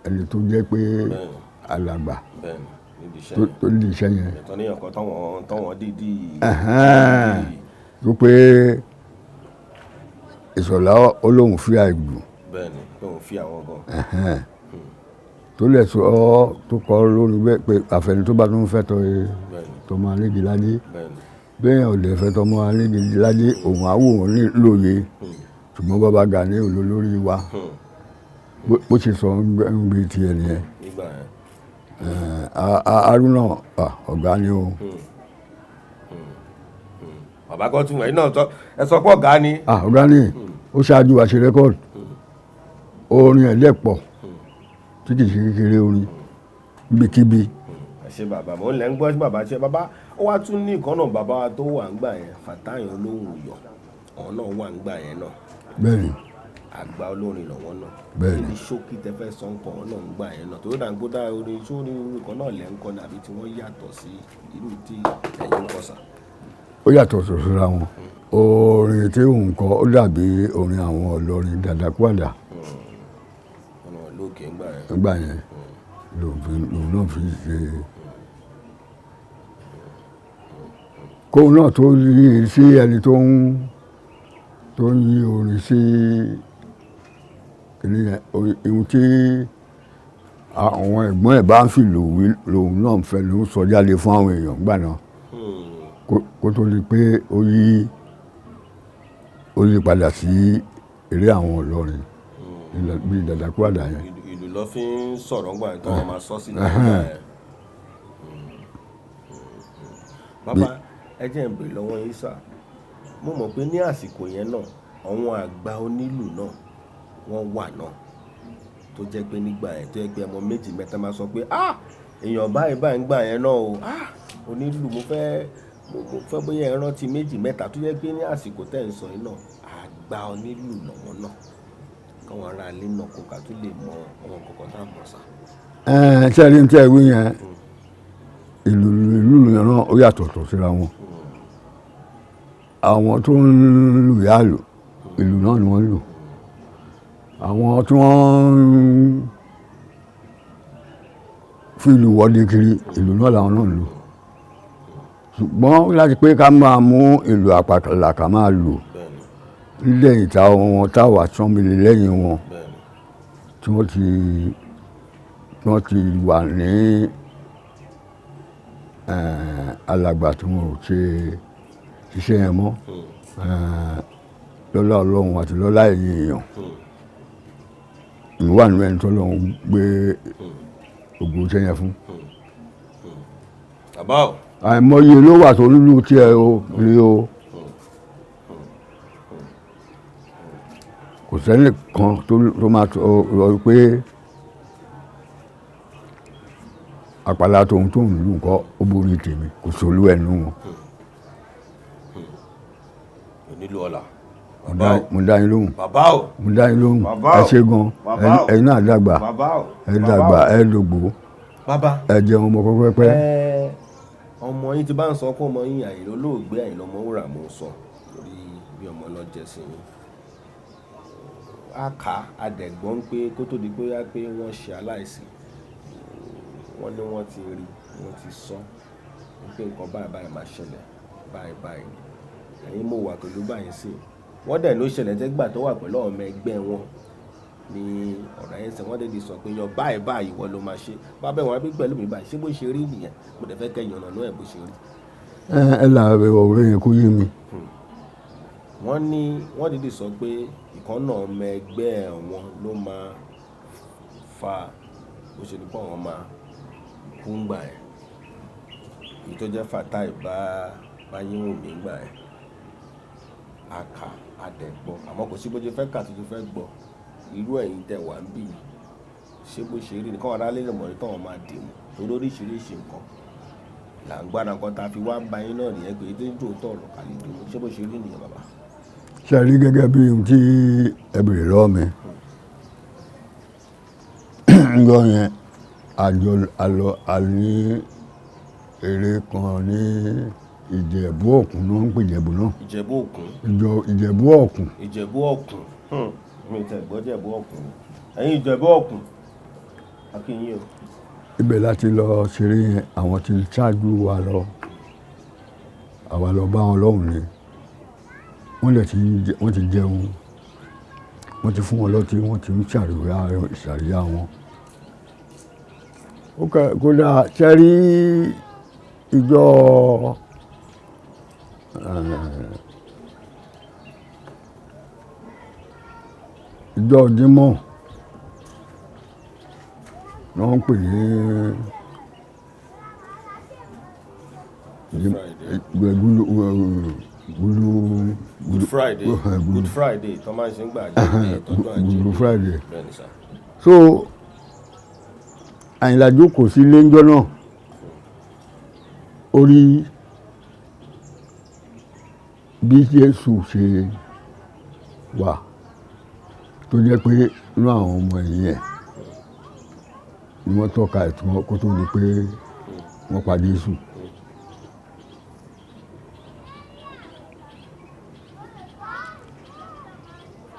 ẹni tó jẹ́ pé alàgbà tó di iṣẹ́ yẹn. ẹ̀tọ́ ní ọ̀kan tọ́wọ́n dídí. tó pé Ìṣọ̀lá olóhùn fi àìgbù. bẹ́ẹ̀ni lóhùn fi àwọn gan. tó lẹ̀ sọ tó kọ́ lórí bẹ́ẹ̀ pé àfẹni tó bá tún fẹ́ tọmọ Alégiládé bẹ́ẹ̀ ò lè fẹ́ tọmọ Alégiládé òun àwòrán lóye ṣùgbọ́n bàbá Gani olólórí wa bó ṣe sọ ń gbé tiẹ̀ nìyẹn. Haruna ọ̀gá ni o. bàbá kan tún ẹ̀yin náà ẹ sọ pé ọ̀gá ni. ọ̀gá ni ó ṣáájú wa ṣe rẹ́kọ̀dù orin ẹ̀ lẹ́pọ̀ tí kì í ṣe kékeré orin níbikíbi. ẹ ṣe bàbá mo ń lẹ́ ń gbọ́ sí bàbá ṣe bàbá ó wá tún ní ìkànnà bàbá wa tó wà ń gbà yẹn Fatai Olóhùn Iyọ̀ ọ̀hún náà wà ń gbà yẹn náà. bẹ́ẹ̀ni. àgbà olórin lọ́wọ́ náà. bẹ́ẹ̀ni. ní ṣókí tẹ fẹ́ sọ nǹkan ọ̀hún náà ń gbà yẹn náà tó dà ń gbódà orin tó ní orin kan náà lẹ́ ń kọ́ nàbí tí wọ́n yàtọ̀ sí irú tí ẹ̀yin ń kọ́ sà. ó yàtọ̀ síra wọn orin tí òun kọ ó dàbí orin àwọn olórin Dàdàkúàdà. ọ̀nà lókè ńgbà yẹn lòun náà fi ṣe kóun náà tó yí sí ẹni tó ń yí orin sí kìnìyàn ohun tí àwọn ẹ̀gbọ́n ẹ̀ bá ń fi lòun náà fẹ́ ló sọ jáde fún àwọn èèyàn gbà náà kó tó di pé ó yí padà sí eré àwọn olórin bíi Dàdàkúàdà yẹn. ìlú lọ fi ń sọ̀rọ̀ ńgbà yẹn tó wọn máa sọ sí nàìjíríà yẹn. bàbá ẹ jẹ́ ń bèrè lọ́wọ́ yín sà mo mọ̀ pé ní àsìkò yẹn náà àwọn àgbà onílù náà wọ́n wà náà tó jẹ́ pé nígbà yẹn tó yẹ pé ọmọ méjì mẹ́ta máa sọ pé èèyàn báyìí ń gbà yẹn náà o onílù mo fẹ́ bóyá ẹ rántí méjì mẹ́ta tó yẹ pé ní àsìkò tẹ́ ń sọ yìí náà àgbà onílù lọ́wọ́ náà káwọn ará ilé náà kó ká tó lè mọ àwọn kọ̀ọ̀kan tá a mọ̀ sá. ṣé ẹni tí ẹ wí yẹn ìlú yẹn náà ó yàtọ̀tọ̀ síra wọn àwọn tó ń lù yálò ìlú náà ni wọ́n lù àwọn tí wọ́n ń fi ìlú wọ́dí kiri ìlú náà làwọn náà lù ṣùgbọ́n láti pé ká máa mú ìlú àpàlà ká máa lù lẹ́yìn ìta wọn táwà sọ́nbìlì lẹ́yìn wọn tí wọ́n ti wà ní alàgbà tí wọn ò ṣe ṣiṣẹ́ yẹn mọ́ lọ́lá Ọlọ́run àti lọ́lá ẹ̀yìn èèyàn ìwà nínú ẹni tó lọ́run gbé ògùn iṣẹ́ yẹn fún. àìmọye ló wà tó nílùú tiẹ̀ o rí o. kò sẹ́ni kan tó máa sọ pé àpàlà tòun tó ń lù kọ́ ó borí tèmi kò sólú ẹnu wọn. onílù ọ̀la. mo dá yín lóhùn. bàbá o. mo dá yín lóhùn. ẹ ṣé gan ẹ̀yin náà dàgbà ẹ dàgbà ẹ dògbò ẹ jẹun ọmọ pẹ́pẹ́pẹ́. ọmọ yín ti bá ń sọ pé ọmọ yín Àyìnlá olóògbé Àyìnlá Ọmọwúrà mo ń sọ torí bí ọmọ náà jẹ sí yín. aka adẹ̀gbọ́n pé kó tó di pé yá pé wọ́n ṣe aláìsí wọ́n ní wọ́n ti rí wọ́n ti sọ pé nǹkan báyìí máa ṣẹlẹ̀ báyìí ẹ̀yin mo wà pẹ̀lú báyìí sí wọ́n dẹ̀ ló ṣẹlẹ̀ tẹ́gbà tó wà pẹ̀lú ọmọ ẹgbẹ́ wọn ní ọ̀rọ̀ yẹn sẹ́ wọ́n dẹ̀ di sọ pé yan báyìí wọ́n ló máa ṣe bábẹ́ wọn bí pẹ̀lú mi báyìí ṣé bó ṣe rí nìyẹn mo dẹ̀ fẹ́ kẹ́yìn ọ̀nà náà bó ṣe rí. ẹ là ọ̀rọ̀ yẹn kó yé mi. wọ́n dìde sọ pé ìkànnà ọmọ ẹgbẹ́ wọn ló máa fa bó ṣe ní pọ̀ wọn máa kú ń gbà yẹn èyí tó jẹ́ Fatai bá yín wò mí gbà yẹn aka adẹ̀gbọ́ àmọ́ kò sí bó ṣe fẹ́ kà tó ṣe fẹ́ gbọ́ irú ẹ̀yin tẹ̀ wá ń bì ṣé bó ṣe rí nìkan ọ̀rá lè mọ̀ nítorí wọn máa dì mú torí oríṣiríṣi nǹkan là ń gbára nǹkan tá a fi wá ń ba yín náà nìyẹn pé tó ń jò tọ̀rọ̀ kàlejò ṣé bó ṣe rí nìyẹn bàbá. ṣe rí gẹ́gẹ́ bí ohun tí ẹ bèrè lọ́wọ́ mi ń gbọ́ yẹn àní eré kan ní Ìjẹ̀bú Òkun ló ń pè Ìjẹ̀bú náà. Ìjẹ̀bú Òkun. Ìjẹ̀bú Òkun. Ìjẹ̀bú Òkun. Mi ò tẹ̀ gbọ́ Ìjẹ̀bú Òkun. Ẹ̀yin Ìjẹ̀bú Òkun. Akínyìn o. Ibẹ̀ láti lọ ṣeré yẹn àwọn tí ṣáájú wa lọ àwa lọ bá wọn lọ́hùn ni wọ́n ti jẹun wọ́n ti fún wọn lọ́tí wọ́n ti ń ṣàríyá wọn. Kódà ṣe rí ìjọ Jímọ̀ ni wọ́n ń pè ní Good Friday tó máa ń ṣe ń gbà jẹ́ ìtọ́jú àjẹ́. Good Friday. So Àyìnlá jókòó sí ilé ńjọ́ náà ó rí bí Jésù ṣe wà tó jẹ́ pé inú àwọn ọmọ ẹ̀yìn ẹ̀ ni wọ́n tọ́ka ẹ̀ kó tó di pé wọ́n pa Jésù.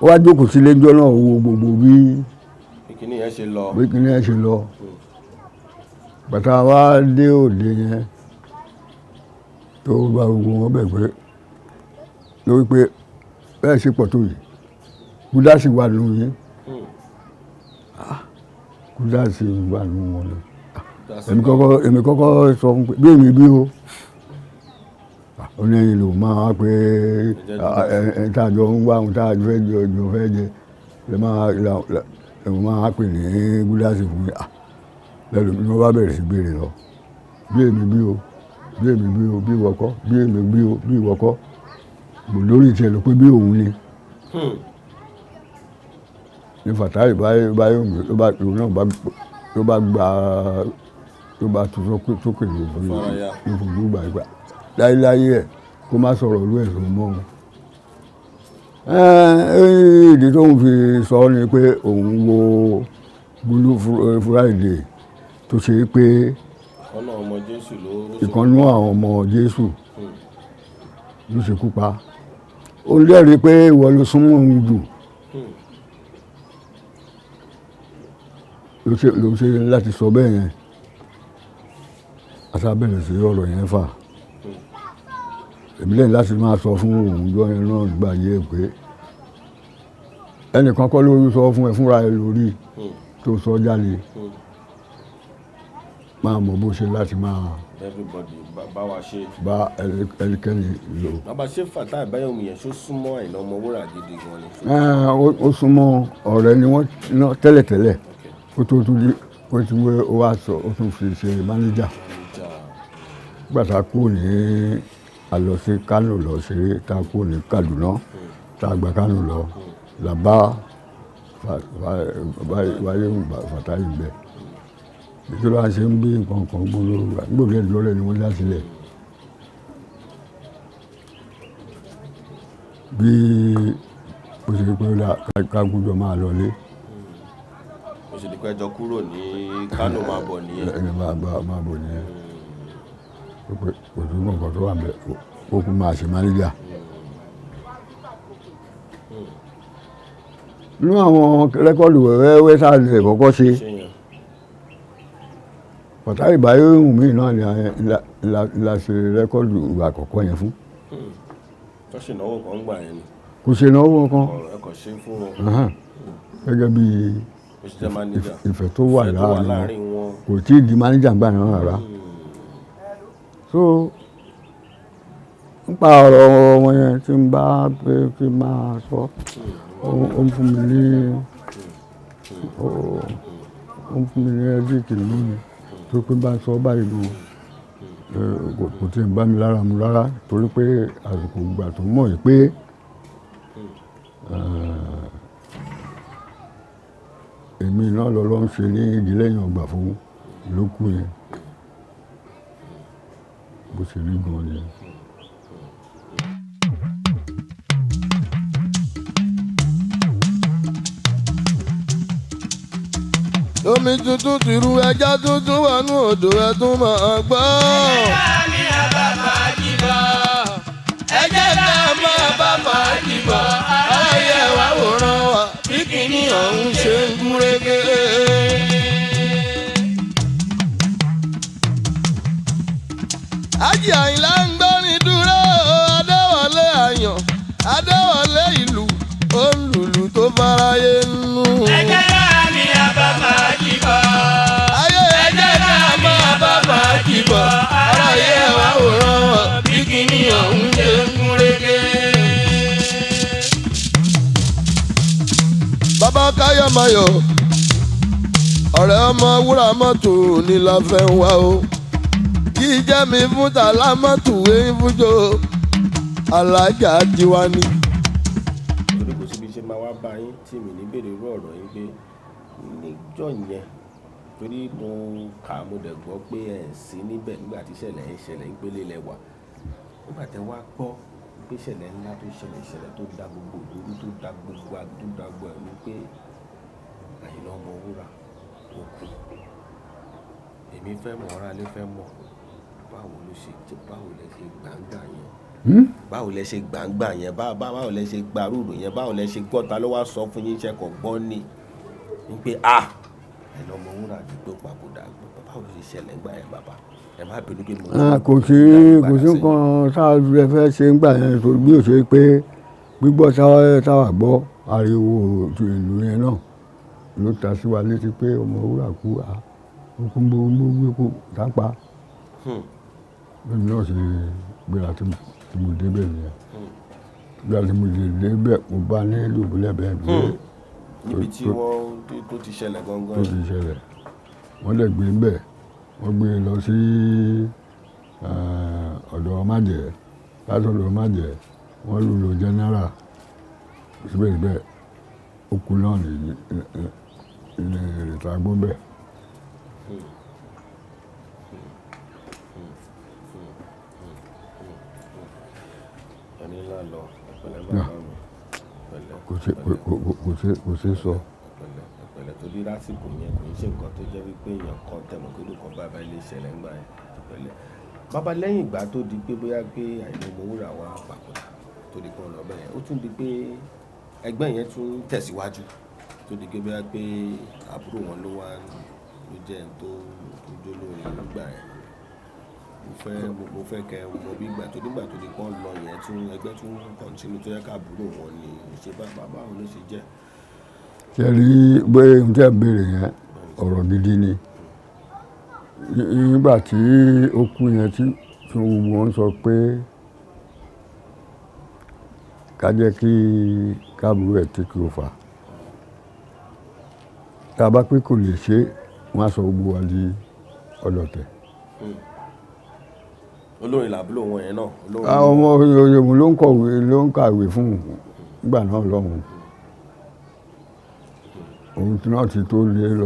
Ó wá jókòó sí ilé ńjọ́ náà wo gbogbo bí kíní yẹn ṣe lọ. Bàtà wá dé òde yẹn tó bá gbogbo wọn bẹ̀ pé lórí pé bẹ́ẹ̀ ṣe pọ̀ tó yìí Júdásì wà nù yín Júdásì wà nù wọn lọ. Èmi kọ́kọ́ sọ fún pé bí èmi bí o ó ní ẹ̀yin ló máa pé ẹ̀ńtàjọ ń wá ohun táàjọ fẹ́ jẹ lè máa pè ní Júdásì fún mi. Lẹ́nu ni wọ́n bá bẹ̀rẹ̀ sí béèrè lọ bí èmi bí o bí èmi bí o bí ìwọ́kọ́ bí èmi bí o bí ìwọ́kọ́ gbò lórí ìtẹ́ ló pé bí òun ni. Ní Fàtáì báyọ̀ ló bá tún sókè ló fojú gbà ìgbà láyéláyé ẹ̀ kó má sọ̀rọ̀ olú ẹ̀sùn mọ́ wọn. Ìdí tó ń fi sọ ni pé òun wo Good Friday tó ṣe pé ìkànnú àwọn ọmọ Jésù ló ṣekú pa. Ó lẹ́rìí pé ìwọ ló súnmọ́ òun jù ló ṣe láti sọ bẹ́ẹ̀ yẹn. Àṣà bẹ̀rẹ̀ sí ọ̀rọ̀ yẹn fà. Èmi lẹ́yìn láti máa sọ fún òun jọ yẹn náà nígbà yẹ pé ẹnìkan kọ́ ló sọ fún ẹ fúnra ẹ lórí tó sọ jáde máa mọ̀ bó ṣe láti máa bá wa ṣe bá ẹnikẹ́ni lò. Bàbá ṣé Fatai Báyọ̀mí yẹn ṣó súnmọ́ Àyìnlá Ọmọwúrà gidi gan ni. Ó súnmọ́ ọ̀rẹ́ ni wọ́n tẹ́lẹ̀tẹ́lẹ̀ kó tó tún dé kó tí ó wá sọ ó tún fi ṣe mánéjà. Gbàtà kúrò ní àlọ́ sí Kánò lọ ṣeré tá a kúrò ní Kaduna tá a gba Kánò lọ là bá wáyé Fatai bẹ́ẹ̀. Nítorí wá ṣe ń bí nǹkan kan gbòòrò lọ́rẹ̀ ni wọ́n dá sílẹ̀. Bí ó ṣe pé ká gbọ́dọ̀ máa lọlé. Ó ṣe di pé ẹjọ́ kúrò ní Kánò máa bọ̀ nìyẹn. Ẹni máa bọ̀ nìyẹn. Kò tún nǹkan tó wà bẹ́ẹ̀ ó kú máa ṣe mánéjà. Nínú àwọn rẹ́kọ́ọ̀dù wẹ́wẹ́ tá a lè kọ́kọ́ ṣe Fatai Báyọ̀mí náà ni la ṣe rẹ́kọ́ọ̀dù ìgbà àkọ́kọ́ yẹn fún. Tó ṣe ìnáwó kan gbà yẹn ni. Kò ṣe ìnáwó kan. Ẹ̀kọ́ ṣe fún wọn. Gẹ́gẹ́ bí ìfẹ́ tó wà láàrin wọn kò tí ì di mánéjà gbà náà rárá. So nípa ọ̀rọ̀ wọn yẹn tí ń bá pé kí n máa sọ ó ń fún mi ní ẹ́díkì lónìí tó pé bá sọ báyìí lò kò tí ń bá mi lára mu rárá torí pé àsìkò ìgbà tó mọ̀ yìí pé èmi náà lọ́lọ́ ń ṣe ní igi lẹ́yìn ọgbà fún lókù yẹn bó ṣe rí gan ni. omi tuntun ti ru ẹja tuntun wọnú odò ẹ tún máa gbọ́. ẹjẹ́ mi àbá máa jìbọ̀ ẹjẹ́ ká máa bá máa jìbọ̀ ayé wa wòran wa bí kìíní ọ̀hún ṣe ń gúnrégé. Àjì Àyìnlá ń gbórin dúró Adéwọlé àyàn Adéwọlé ìlú ó ń lùlù tó fáráyé nù. ẹjẹ́ mi àbá máa jìbọ̀ ẹjẹ́ ká máa bá máa jìbọ̀ ayé wa wòran wa bí kìíní ọ̀hún ṣe ń gúnrégé. Bàbá Káyọ̀máyọ̀ ọ̀rẹ́ ọmọ wúrà mọ́tò ní la fẹ́ wá o kì í jẹ́ mi fún tàlámọ́tò eyín fújò alájà tiwa ni. torí kò síbi ṣe máa wá bá yín tí mi ní béèrè irú ọ̀rọ̀ yín pé níjọ́ yẹn torí mo kà mo dẹ̀ gbọ́ pé ẹ̀ sí níbẹ̀ nígbà tí ìṣẹ̀lẹ̀ ń ṣẹlẹ̀ ń pélé lẹ̀ wà nígbà tẹ́ wá gbọ́ pé ìṣẹ̀lẹ̀ ńlá tó ṣẹlẹ̀ ìṣẹ̀lẹ̀ tó da gbogbo òdòdó tó da gbogbo àdúgbò ẹ̀ ní pé Àyìnlá Ọmọwúrà ó kú èmi fẹ́ mọ̀ ọ́rá lé fẹ́ mọ̀ báwo lẹ ṣe gbàǹgbà yẹn báwo lẹ ṣe gbàǹgbà yẹn báwo lẹ ṣe gbàrúurú yẹn báwo lẹ ṣe gbọ́ta ló wá sọ fún yín iṣẹ́ kan gbọ́ ni pé Àyìnlá Ọmọwúrà ti gbé papòdà báwo ló ṣe ṣẹlẹ̀ ńgbà yẹn bàbá ẹ má bínú pé mo. kò sí nǹkan sáájú ẹ fẹ́ ṣe ńgbà yẹn tó bí ó ṣe pé gbígbọ́ táwa gbọ́ ariwo ìlú yẹn náà ló ta sí wa létí pé Ọmọwúrà kú okun gbogbo sápá bẹ́ẹ̀ náà ṣe gbéra tí mo débẹ̀ nìyẹn gbéra tí mo débẹ̀ mo bá ní lùbúlẹ̀ bẹ́ẹ̀ dúró. níbi tí wọ́n tó ti ṣẹlẹ̀ gangan. tó ti ṣẹlẹ̀ wọ́n lè gbé bẹ́ẹ̀ wọ́n gbé lọ sí ọ̀dọ̀ májẹ̀ láti ọ̀dọ̀ májẹ̀ wọ́n lù lọ jẹ́nẹ́rà síbẹ̀síbẹ̀ okun náà ní ìrètà gbọ́ bẹ́ẹ̀. kò ṣe sọ. pẹ̀lẹ́ torí lásìkò yẹn kò ń ṣe nǹkan tó jẹ́ wípé èèyàn kan tẹ̀mọ̀ pé olùkọ́ bàbá ilé ìṣẹ̀lẹ̀ ńgbà yẹn pẹ̀lẹ́. bàbá lẹ́yìn ìgbà tó di pé bóyá pé Àyìnlá Ọmọwúrà wà papòdà tó di pé ọ̀nà ọbẹ̀ yẹn ó tún di pé ẹgbẹ́ yẹn tún tẹ̀síwájú tó di pé bóyá pé àbúrò wọn ló jẹ́ ẹni tó jó lórí nígbà yẹn mo fẹ́ kẹ́ mọ bí ìgbà tó nígbà tó di pọ́n lọ yẹn tún ẹgbẹ́ tún kọ̀ǹtínú tó yẹ ká àbúrò wọn ni ṣe báwo ló ṣe jẹ́. ṣe rí bóyá ohun tí a béèrè yẹn ọ̀rọ̀ gidi ni nígbà tí ó kú yẹn tí gbogbo wọn sọ pé ká jẹ́ kí káàbùrú ẹ̀ tí kí o fà tá a bá pé kò lè ṣe wọ́n á sọ gbogbo wa di ọlọ́tẹ̀. olórin làbúrò wọn yẹn náà. àwọn ọmọ Yorùbá ló ń kàwé fún ìgbà náà lọ́hùn-ún òun tí náà ti tó lé lọ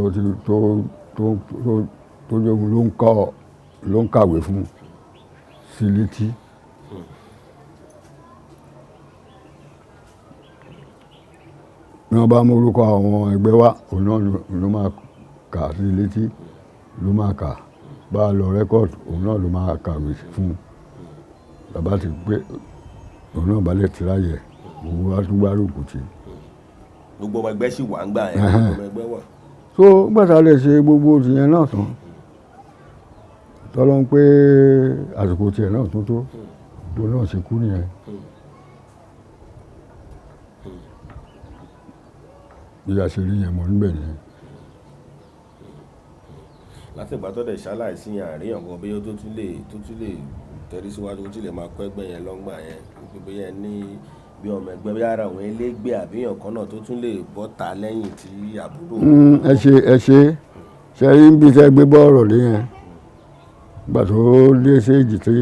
tó jogun ló ń kàwé fún sí létí. ní wọ́n bá mú orúkọ àwọn ẹgbẹ́ wa òun náà ló máa kà sí létí ló máa kà bá a lọ rẹ́kọ̀dù òun náà ló máa kàwé fún bàbá ti pé òun náà balẹ̀ tìráyẹ̀ gbogbo wa tún gbárùkù tì. gbogbo ọmọ ẹgbẹ́ sì wà ń gbà yẹn gbogbo ọmọ ẹgbẹ́ wà. so gbàtà lè ṣe gbogbo tìyẹn náà tán tọ́lọ́ ń pé àsìkò tiẹ̀ náà tó gbogbo náà ṣe kú nìyẹn. bí a ṣe rí yẹn mọ̀ níbẹ̀ nìyẹn. láti ìgbà tó dẹ̀ ṣaláìsí yẹn àríyàn kan bí ó tó tún lè tẹ̀rí síwájú tó tún lè máa kọ́ ẹgbẹ́ yẹn lọ́ngbà yẹn gbogbo yẹn ní bí ọmọ ẹgbẹ́ bí ara àwọn elégbé àbíyàn kan náà tó tún lè bọ́ ta lẹ́yìn tí àbúrò. ẹ ṣe rí bí tẹ́ gbé bọ́ọ̀rọ̀ lé yẹn gbà tó dé séèjì tí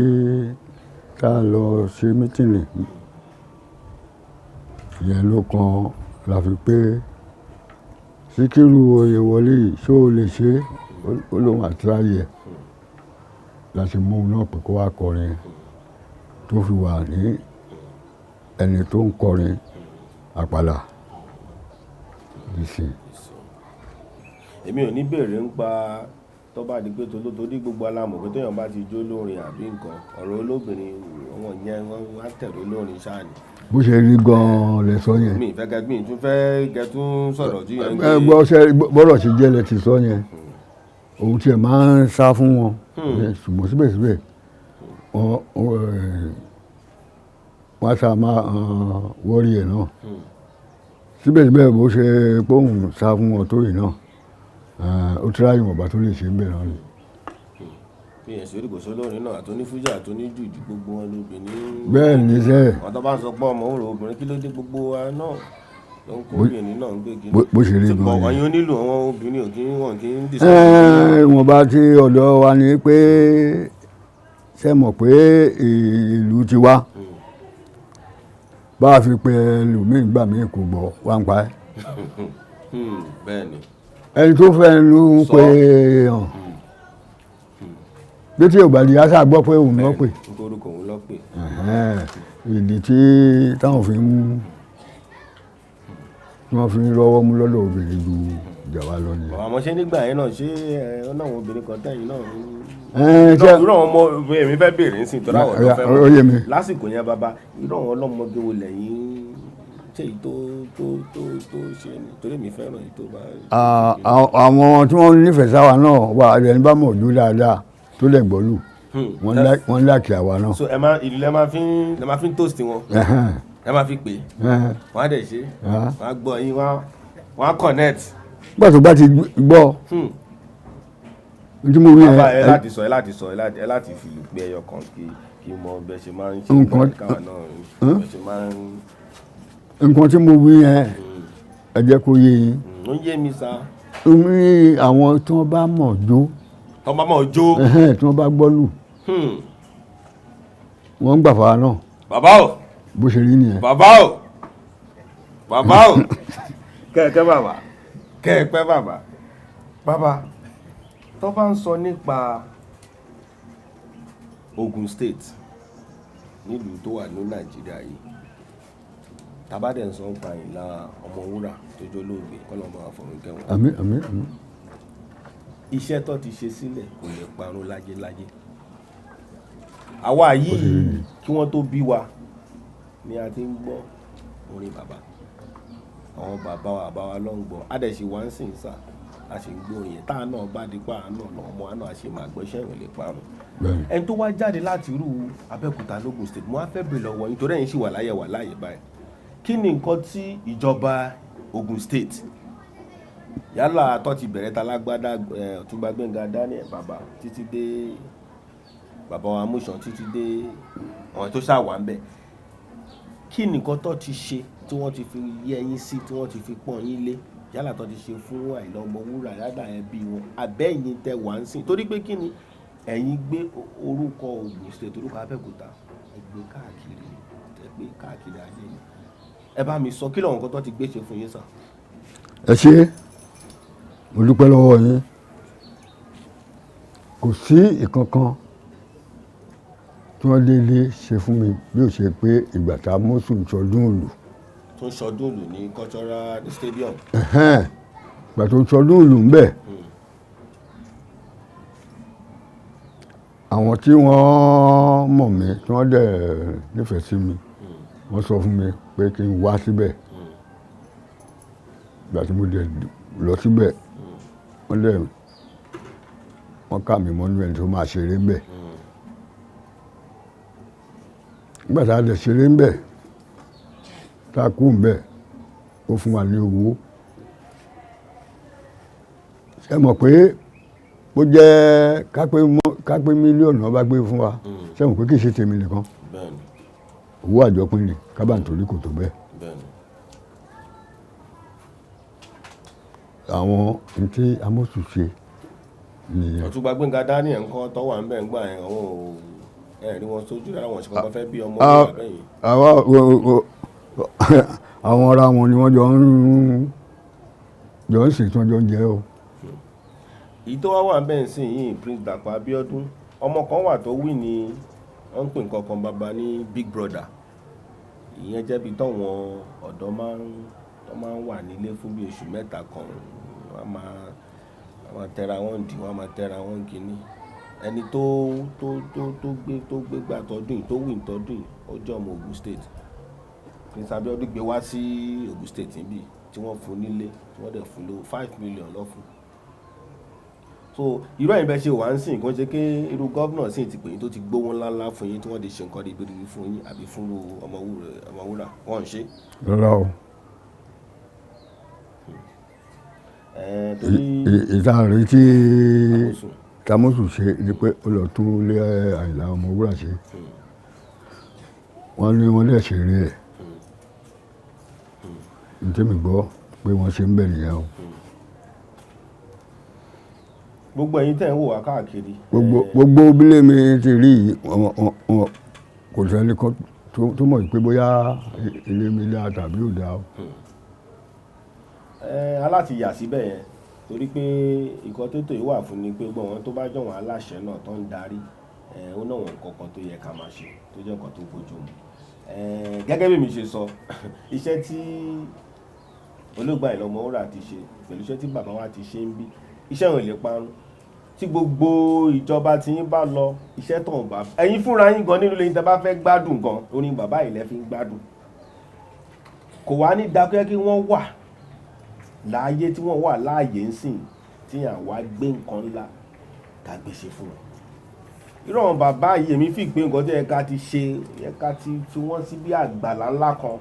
tá a lọ ṣe mítìnì ìyẹn ló kan la fi pé Síkírù Oyèwọlé ṣó o lè ṣe ó lóun àtúráyè la ṣe mú un náà pé kó wá kọrin tó fi wà ní ẹni tó ń kọrin àpàlà ìsìn. èmi ò ní bèrè ń pa tó bá di pé torí gbogbo alámọ̀ pé tóyàn bá ti jó lórin àbí nǹkan ọ̀rọ̀ olóbìnrin wọn yẹn wọ́n á tẹ̀lé olórin ṣáà ni. bó ṣe rí gan-an lẹ sọ yẹn. mi ìfẹ́ kẹ́gbìn tún fẹ́ kẹ́tún sọ̀rọ̀ tí yẹn ń ẹ gbọ́ bọ́rọ̀ ṣe jẹ́ lẹ ti sọ yẹn òun tiẹ̀ máa ń sá fún wọn ṣùgbọ́n síbẹ̀síbẹ̀ wọ́n á sá máa wọ́rí ẹ̀ náà síbẹ̀síbẹ̀ bó ṣe póhùn sá fún wọn tó yìí náà ó tí ráyè wọ̀nba tó lè ṣe ń bẹ̀rẹ̀ rẹ̀. bí ẹ̀sìn orí kò sọ lórin náà àtúní fújà àtúní jùjú gbogbo wọn lóbìnrin. bẹ́ẹ̀ ni sẹ́. wọn tó bá ń sọ pé ọmọ òrò obìnrin kí ló dé gbogbo wa náà ló ń kó obìnrin náà ń gbé kí. bó ṣe rí gan-an ni ọyún nílò àwọn obìnrin wọn kì í dìsọ́. wọn bá tí ọ̀dọ̀ wa ni pé ṣe mọ̀ pé ìlú ti wá bá a fi pe ẹlòmíì gbà mí kò gbọ́ wá ń pa ẹ́. bẹ́ẹ̀ ni. ẹni tó fẹ́ ló ń pe hàn bí tí ògbà di ásà gbọ́ pé òun lọ́ pè. orúkọ òun lọ́ pè. ìdí tí táwọn fi ń rọ́wọ́ mú lọ́dọ̀ obìnrin ju ìjàwá lọ nìyẹn. àmọ́ ṣé nígbà yẹn náà ṣé ọ̀nà àwọn obìnrin kan tẹ̀yìn náà irú àwọn ọmọ èmi fẹ́ béèrè ń sìn tó láwọn ọ̀dọ́ fẹ́ mọ́ lásìkò yẹn bàbá irú àwọn ọlọ́mọdé wo lẹ́yìn ṣe èyí tó ṣe ni torí mi fẹ́ràn èyí tó bá. àwọn tí wọ́n nífẹ̀ẹ́ sáwa náà wà ẹni bá mọ̀ ojú dáadáa tó lẹ̀ gbọ́lù wọ́n láàkì àwa náà. so ìlú lẹ máa fi ń toast wọn ẹ máa fi pè wọ́n á dẹ̀ ṣe wọ́n á gbọ́ yín wọ́n á connect. nígbà tó bá ti gbọ́ ntí mo rí ẹ láti fi ìlú pé ẹyọ kan kí mọ bẹ ṣe máa ń ṣe nǹkan káwa náà bẹ ṣe máa ń. nǹkan tí mo wí yẹn ẹ jẹ́ kó yé yín. ó yé mi sá. ní àwọn tí wọ́n bá mọ̀ jó. tí wọ́n bá mọ̀ jó. tí wọ́n bá gbọ́lù. wọ́n ń gbà fara náà. bàbá o. bó ṣe rí nìyẹn. bàbá o. kẹ́ẹ̀kẹ́ bàbá kẹ́ẹ̀pẹ́ bàbá tó bá ń sọ nípa Ogun State nílùú tó wà ní Nàìjíríà yìí tàbádẹ̀ ń sọ ń pa Àyìnlá Ọmọwúrà tó jólóògbé kọ́lọ́mọ àfọ̀rúnkẹ́wọ̀n. àmín. iṣẹ́ tó ti ṣe sílẹ̀ kò lè parun lájélájé. àwa yìí kí wọ́n tó bí wa ni a ti ń gbọ́ orin bàbá àwọn bàbá wa ló ń gbọ́ adẹ̀sí wa ń sìn sá a ṣe ń gbórin yẹn táà náà bá dípò àánú ọ̀nà ọmọ àánú àṣẹ máa gbọ́ iṣẹ́ ìrìn lè parun. ẹni tó wá jáde láti irú Abẹ́òkúta lógùn state mo á fẹ́ bèrè lọ́wọ́ yín torí ẹ̀yin ṣì wà láyé báyìí kí ni nǹkan tí ìjọba Ogun State yálà tó ti bẹ̀rẹ̀ ta lágbádá Ọ̀túnba Gbẹ́ngà Daniel bàbá títí dé bàbá wa Amúṣàn títí dé àwọn tó ṣàwà ń bẹ̀ kí ni nǹkan tó ti ṣe tí wọ́n ti fi yẹ yín sí tí wọ́n ti fi pọ́n yín lé yálà tó ti ṣe fún Àyìnlá Ọmọwúrà yálà ẹbí wọn àbẹ́yìn tẹ wà ń sìn torí pé kí ni ẹ̀yin gbé orúkọ Ogun State orúkọ Abẹ́òkúta ẹgbẹ́ káàkiri ayé ni ẹ bá mi sọ kí lọ́wọ́n kan tó ti gbé ṣe fún yín sàn. ẹ ṣe mo dúpẹ́ lọ́wọ́ yín kò sí ìkankan tí wọ́n délé ṣe fún mi bí ó ṣe pé ìgbà tá a mọ́sùn ṣọdún òlù. tó ń ṣọdún òlù ní cultural stadium. ìgbà tó ń ṣọdún òlù ń bẹ̀ àwọn tí wọ́n mọ̀ mí tí wọ́n dẹ̀ nífẹ̀ẹ́ sí mi wọ́n sọ fún mi pé kí n wá síbẹ̀ ìgbà tí mo dẹ̀ lọ síbẹ̀ wọ́n kà mí mọ́nú ẹni tó máa ṣeré ń bẹ̀ nígbà tá a dẹ̀ ṣeré ń bẹ̀ tá a kú ń bẹ̀ ó fún wa ní owó ṣe mọ̀ pé bó jẹ́ kápẹ́ mílíọ̀nù ọba gbé fún wa ṣe mọ̀ pé kì í ṣe tèmi nìkan owó àjọpín ni kábàntorí kò tó bẹ́ẹ̀. àwọn ntí amósù ṣe nìyẹn. Ọ̀túnba Gbẹ́ngà Daniel nǹkan tó wà ń bẹ̀ ń gbà yẹn àwọn ẹ̀rí wọn sójú lára wọn ṣe kọ́kọ́ fẹ́ bí ọmọ ọmọ àbẹ́yìn. àwọn ará wọn ni wọ́n jọ ń sìn tí wọ́n jọ ń jẹ o. èyí tó wá wà ń bẹ̀ ń sìn yìí Prince Dàpọ̀ Abíọ́dún ọmọ kan wà tó wí ní wọ́n ń pè nǹkan kan bàbá ní Big Brother, ìyẹn jẹ́ bí táwọn ọ̀dọ́ máa ń wà nílé fún bí oṣù mẹ́ta kan, wọ́n máa tẹra wọn dì, wọ́n máa tẹra wọn gíní. Ẹni tó gbé gbà tọdún yìí, tó win tọdún yìí, ó jẹ́ ọmọ Ògùn State. Prince Abiodun gbé wá sí Ògùn State níbí tí wọ́n fún nílé, tí wọ́n dẹ̀ fún lówó 5 million lọ fún. So irú ẹ̀yin bẹ́ẹ̀ ṣe wà ń sìn kó ṣe pé irú gọ́vnà sì ti pè yín tó ti gbówó ńláńlá fún yín tí wọ́n ti ṣe nǹkan ribiribi fún yín àbí fún Ọmọwúrà wọ́n ń ṣe. Rárá o. Ìtàn rí tí Tamosu ṣe ni pé ó lọ tún lé Àyìnlá Ọmọwúrà ṣe. Wọ́n ní wọ́n lè ṣeré ẹ̀. Ntẹ́mi gbọ́ pé wọ́n ṣe ń bẹ̀ nìyẹn o. Gbogbo ẹ̀yin tẹ́ ń wò wá káàkiri. Gbogbo bílẹ̀ mi ti rí kò sẹ́ni kan tó mọ̀ pé bóyá ilé mi dá tàbí ò dá o. Aláti yà síbẹ̀ yẹn torí pé ìkan tó tò yìí wà fún ni pé gbọ́n wọn tó bá jọ wọn aláṣẹ náà tó ń darí ó náà wọn kankan tó yẹ ká máa ṣe tó jẹ́ nǹkan tó bójú mu. Gẹ́gẹ́ bí mi ṣe sọ iṣẹ́ tí olóògbé Àyìnlá Ọmọwúrà ti ṣe pẹ̀lú iṣẹ́ tí bàbá wa ti ṣe ń bí iṣẹ́ wọn lè parun tí gbogbo ìjọba tí yín bá lọ iṣẹ́ tó ń bá ẹ̀yin fúnra yín gan nínú lẹ́yìn tẹ́ bá fẹ́ gbádùn gan orin bàbá ilẹ̀ fi ń gbádùn kò wá ní dákẹ́ kí wọ́n wà láàyè tí wọ́n wà láàyè ń sìn tí àwa gbé nǹkan ńlá ká gbèsè fún wọn. irú àwọn bàbá yìí èmi fi gbé nǹkan tó yẹ ká ti ṣe yẹ ká ti fi wọ́n sí bí àgbàlá ńlá kan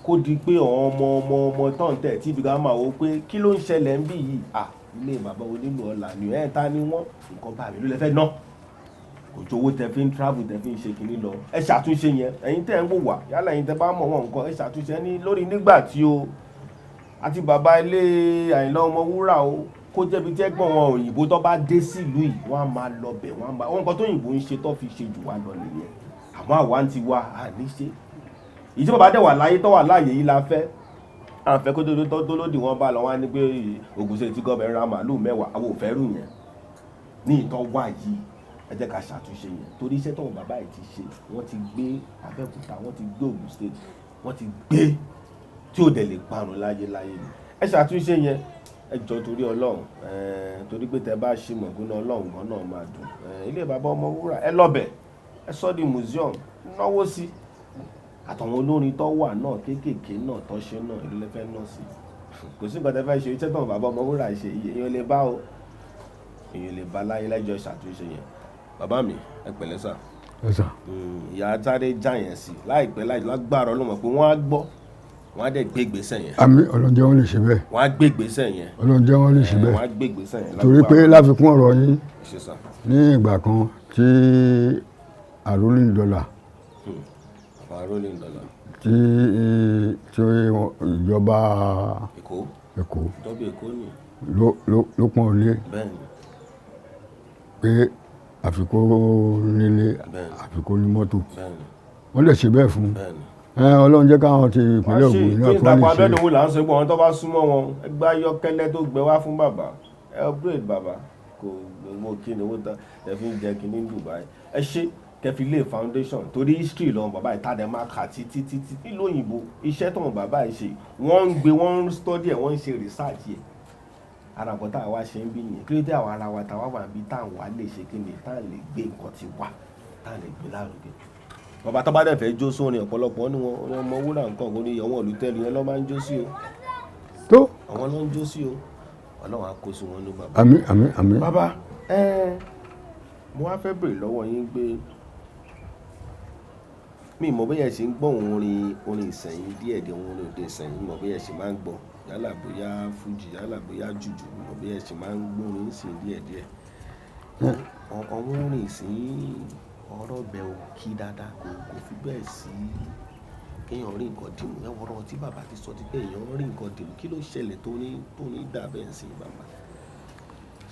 kó di pé ọmọ tán tẹ̀ tí ibi ká máa wo pé kí ló ń ṣẹlẹ̀ ń bì yìí ilé bàbá onílù ọ̀la ni ta ni wọ́n nǹkan bá mi ló lè fẹ́ ná kò jówó tẹ fi ń travel tẹ fi ń ṣe kínní lọ ẹ ṣàtúnṣe yẹn ẹ̀yin tẹ́ ń wò wá yálà ẹ̀yin tẹ́ bá mọ̀ wọ́n nǹkan ẹ ṣàtúnṣe ní lórí nígbà tí o àti bàbá ilé Àyìnlá Ọmọwúrà o kó jẹ́bi tí ẹ̀gbọ́n wọn òyìnbó tó bá dé sílùú yìí wọ́n á máa lọ bẹ̀ wọ́n á máa wọ́n nǹkan tó òyìnbó ń ṣe tó fi ṣe jù wá lọ nìyẹn àmọ́ àwa ń ti wá àní ṣe ìyí tí bàbá dẹ̀ wà láyé tó wà láàyè yìí la fẹ́ àfẹ́ kó tó lódì wọn bá lọ wá ní pé Ògùn State tí gọ́ọ̀mẹ̀ ra màálù 10 àwọn òfẹ́ rù yẹn ní ìtọ́ wà yìí ẹ jẹ́ ká ṣàtúnṣe yẹn torí iṣẹ́ tó wọn bàbá yìí ti ṣe wọ́n ti gbé Abẹ́òkúta wọ́n ti gbé Ògùn State wọ́n ti gbé tí ò dẹ̀ lè parun láyé ni ẹ ṣàtúnṣe yẹn ẹ jọ torí Ọlọ́run torí pé tẹ bá ṣe mọ̀gúnná Ọlọ́run gan náà máa dùn ilé bàbá Ọmọwúrà ẹ lọ́bẹ̀ ẹ sọ́ di museum náwó sí àtàwọn olórin tó wà náà kéékèèké náà tó ṣe náà ìlú lẹ́fẹ́ náà sí kò sí nǹkan tẹ́ fẹ́ ṣe iṣẹ́ tó bàbá Ọmọwúrà ṣe èèyàn lè bá o èèyàn lè bá láyé lẹ́jọ́ ṣàtúnṣe yẹn bàbá mi ẹ pẹ̀lẹ́ sà ìyá sáré já yẹn sí láìpẹ́ lágbára Ọlọ́run pé wọ́n á gbọ́ wọ́n á dẹ̀ gbé ìgbésẹ̀ yẹn. àmì ọlọ́njẹ́ wọn lè ṣe bẹ́ẹ̀. wọ́n á gbé ìgbésẹ̀ yẹn. ọlọ́njẹ́ wọn lè ṣe bẹ́ẹ̀. wọ́n á gbé ìgbésẹ̀ yẹn. torí pé láfikún ọ̀rọ̀ yín ní ìgbà kan tí àrólìndọ́là tí ìjọba Èkó ló pọ́n lé pé àfikún nílé àfikún ní mọ́tò wọ́n lè ṣe bẹ́ẹ̀ fún Ọlọ́run jẹ́ káwọn ti ìpínlẹ̀ Ògùn ní àkọ́lé ṣe. kí n tàpá abẹ́dòwò là ń sọ pé àwọn tó bá súnmọ́ wọn ẹgbẹ́ ayọ́kẹ́lẹ́ tó gbé wá fún bàbá ẹ upgrade bàbá kò gbogbo kí ni owó tẹ fi ń jẹ kí ní Dubai ẹ ṣe kẹfì lé foundation torí history lọ́wọ́ bàbá ìtàdé máa kà títí nílùú òyìnbó iṣẹ́ tó wọn bàbá yìí ṣe wọ́n ń gbé wọ́n ń study ẹ̀ wọ́n ń ṣe research yẹ ara nǹkan tá a wá ṣe ń bí yẹn kí ló dé àwọn ara wa táwa wà bí tá à ń wá lè ṣe kí ni tá à lè gbé nǹkan ti wà tá à lè gbé lárugẹ bàbá tó bá dẹ̀ fẹ́ jó sórin ọ̀pọ̀lọpọ̀ ní wọn Ọmọwúrà nǹkan kò ní àwọn olùtẹ́lu yẹn lọ́ máa ń jó sí o tó àwọn ló ń jó sí o Ọlọ́run á kó sí wọn ní bàbá. àmín. bàbá mo wá fẹ́ bèrè lọ́wọ́ yín pé mi mọ̀ bóyá ẹ ṣe ń gbọ́ orin ìsẹ̀yìn díẹ̀díẹ̀ orin òde ìsẹ̀yìn mọ̀ bóyá ẹ ṣe máa ń gbọ́ yálà bóyá fújì yálà bóyá jùjú mọ̀ bóyá ẹ ṣe máa ń gbọ́ orin ìsìn díẹ̀díẹ̀ ọ̀wọ́n orin ìsìn ọ̀rọ̀ bẹ̀ ò kí dáadáa kò fi bẹ́ẹ̀ sí kéèyàn rí nǹkan dìmú ẹ̀wọ̀rọ̀ tí bàbá ti sọ ti pé èèyàn rí nǹkan dìmú kí ló ṣẹlẹ̀ tó ní dà bẹ́ẹ̀ sí bàbá.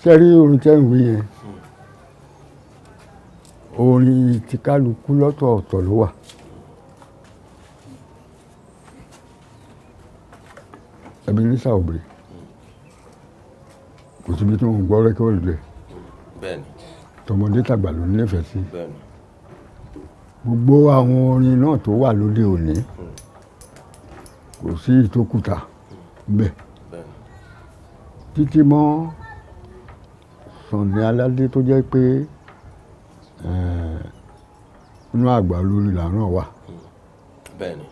ṣé rí orin tẹ́ ń wí yẹn orin tí kálukú lọ́tọ̀ọ̀tọ̀ ló wà. ẹbí ní sàwòbẹ̀ kò síbi tí wọ́n gbọ́ rẹ́kọ̀dù rẹ̀. bẹ́ẹ̀ni. tọmọdé tàgbà ló nífẹ̀ẹ́ sí. bẹ́ẹ̀ni. Gbogbo àwọn orin náà tó wà lóde òní kò sí ìtókùtà bẹ́ẹ̀ bẹ́ẹ̀ni. títí mọ́ Sunny Aládé tó jẹ́ pé inú àgbà olórin làárọ̀ wà. bẹ́ẹ̀ni.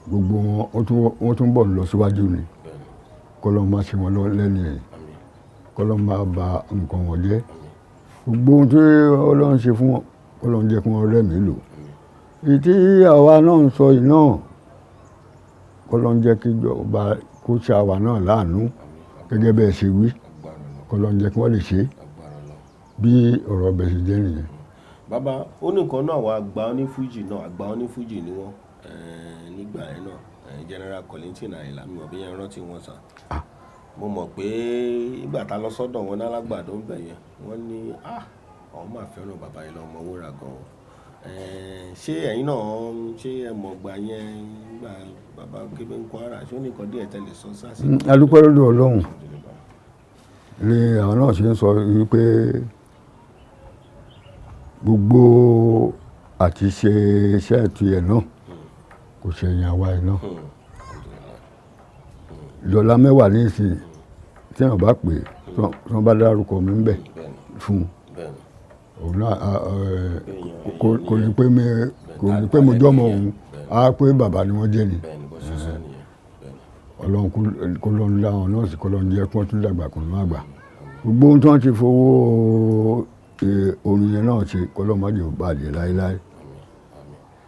Gbogbo wọn wọ́n tún bọ̀ lọ síwájú ni. bẹ́ẹ̀ni. Kọ́lọ́ máa ṣe wọn lẹ́nu ẹ̀yìn. àmín. Kọ́lọ́ máa ba nǹkan wọn jẹ́. Gbogbo ohun tí Ọlọ́run ṣe fún wọn Kọ́lọ́ jẹ́ kí wọ́n rẹ́mìí lò. Èyí tí àwa náà ń sọ yìí náà Kọ́lọ́ jẹ́ kí ìjọba kó ṣe àwa náà láàánú gẹ́gẹ́ bẹ́ẹ̀ ṣe wí. Kọ́lọ́ jẹ́ kí wọ́n lè ṣe bí ọ̀rọ̀ ọbẹ̀ ṣe jẹ́ nìyẹn. Bàbá ó ní nǹkan náà àwọn àgbà onífújì náà àgbà onífújì ni wọ́n nígbà yẹn náà General Kollington Àyìnlá mi ò bí yẹn rántí wọn sà. Mo mọ̀ pé ìgbà tá lọ sọ́dọ̀ wọn lálágbàdo ń bẹ̀ yẹn wọ́n ní àwọn máa fẹ́ràn bàbá yìí lọ́mọ wúrà gan-an. Ṣé ẹ̀yin náà ṣé ẹ mọ̀ gbà yẹn nígbà bàbá Kébé ń Kwara ṣé ó ní nǹkan díẹ̀ tẹ́lẹ̀ sọ sáàsì. A dúpẹ́ lọ́dọ̀ Ọlọ́run ni àwọn náà ṣe ń sọ wípé gbogbo àti ṣe iṣẹ́ ìtúyẹ̀ náà kò ṣẹ̀yìn àwa ẹ̀ náà. Ìjọba mẹ́wàá ní ìsìn tí wọ́n bá pè tí wọ́n bá dárúkọ mi ń bẹ̀ fún òun náà kò ní pé mo jọ́mọ òun á pé bàbá ni wọ́n jẹ́ ni. Ọlọ́run kó lọ́n dá wọn náà sí kó lọ́n jẹ́ kí wọ́n tún dàgbà kó má gbà. Gbogbo ohun tí wọ́n ti fowó orin yẹn náà ṣe kó lọ́n má jẹ́ ó bàjẹ́ láéláé.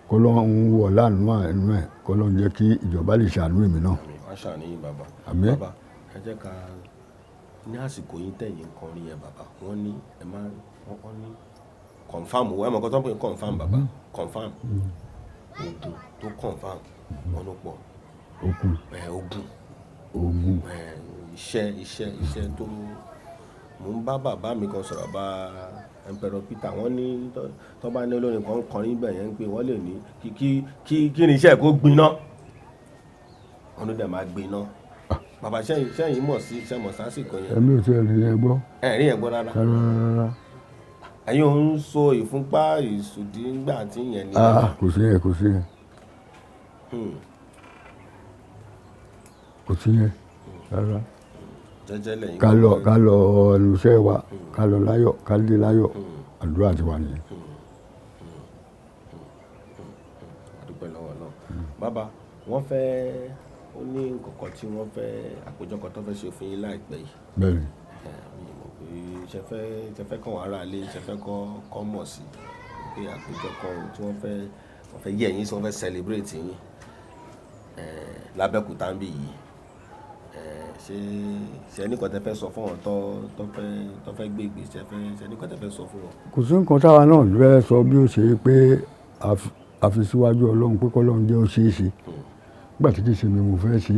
Kó lọ́n wọ̀ láàánú àánú ẹ̀ kó lọ́n jẹ́ kí ìjọba lè ṣàánú èmi náà. Wọ́n ṣàníyàn bàbá. Àmín. Bàbá ẹ jẹ́ ká ní àsìkò yín tẹ̀yìn kan rí yẹn bàbá wọ́n ní ẹ máa wọ́n ní confam wọ́n ẹ̀ mọ̀ kó tó ń pè confam bàbá confam oògùn tó confam wọn ló pọ̀ oògùn iṣẹ́ tó mò ń bá bàbá mi kan sọ̀rọ̀ bá Emperor Peter wọ́n ní tó bá ní olórin kan kọrin bẹ̀ yẹn pé wọ́n lè ní kí ni iṣẹ́ kó gbiná wọn ló dẹ̀ máa gbiná bàbá sẹ́yìn mọ̀ sí iṣẹ́ mọ̀ sásìkò yẹn. Ẹ̀mí ò tí ẹ̀ rí yẹn gbọ́. Rí yẹn gbọ́ rárá. Ẹ̀yin ò ń so ìfúnpá ìsùdí ńgbà tí yẹn ní. Kò sí yẹn kò sí yẹn rárá. Jẹ́jẹ́ lẹ́yìn. Ká lọ ẹnu iṣẹ́ wa ká lọ láyọ̀ ká dé láyọ̀ àdúrà ti wà nìyẹn. Àdúpẹ́ lọ́wọ́ náà. Bàbá wọ́n fẹ́ ó ní nǹkan tí wọ́n fẹ́ àpéjọpọ̀ tó fẹ́ ṣe fún yín láìpẹ́ yìí. Bẹ́ẹ̀ni. Mi mọ̀ pé ṣe fẹ́ kàn wá ara lé ṣe fẹ́ kọ́ mọ̀ sí pé àpéjọpọ̀ tí wọ́n fẹ́ yẹ̀ yín sí wọ́n fẹ́ celebrate yín lábẹ́kúta ń bì yìí. Ṣé nìkan tẹ́ fẹ́ sọ fún wọn tó fẹ́ gbé ìgbésẹ̀ ṣé nìkan tẹ́ fẹ́ sọ fún wọn. Kò sí nǹkan táwa náà fẹ́ sọ bí ó ṣe pé àfi síwájú Ọlọ́run pé kọ́lọ́run jẹ́ ó ṣeé ṣe. Nígbà tí kì í ṣe mi mo fẹ́ ṣe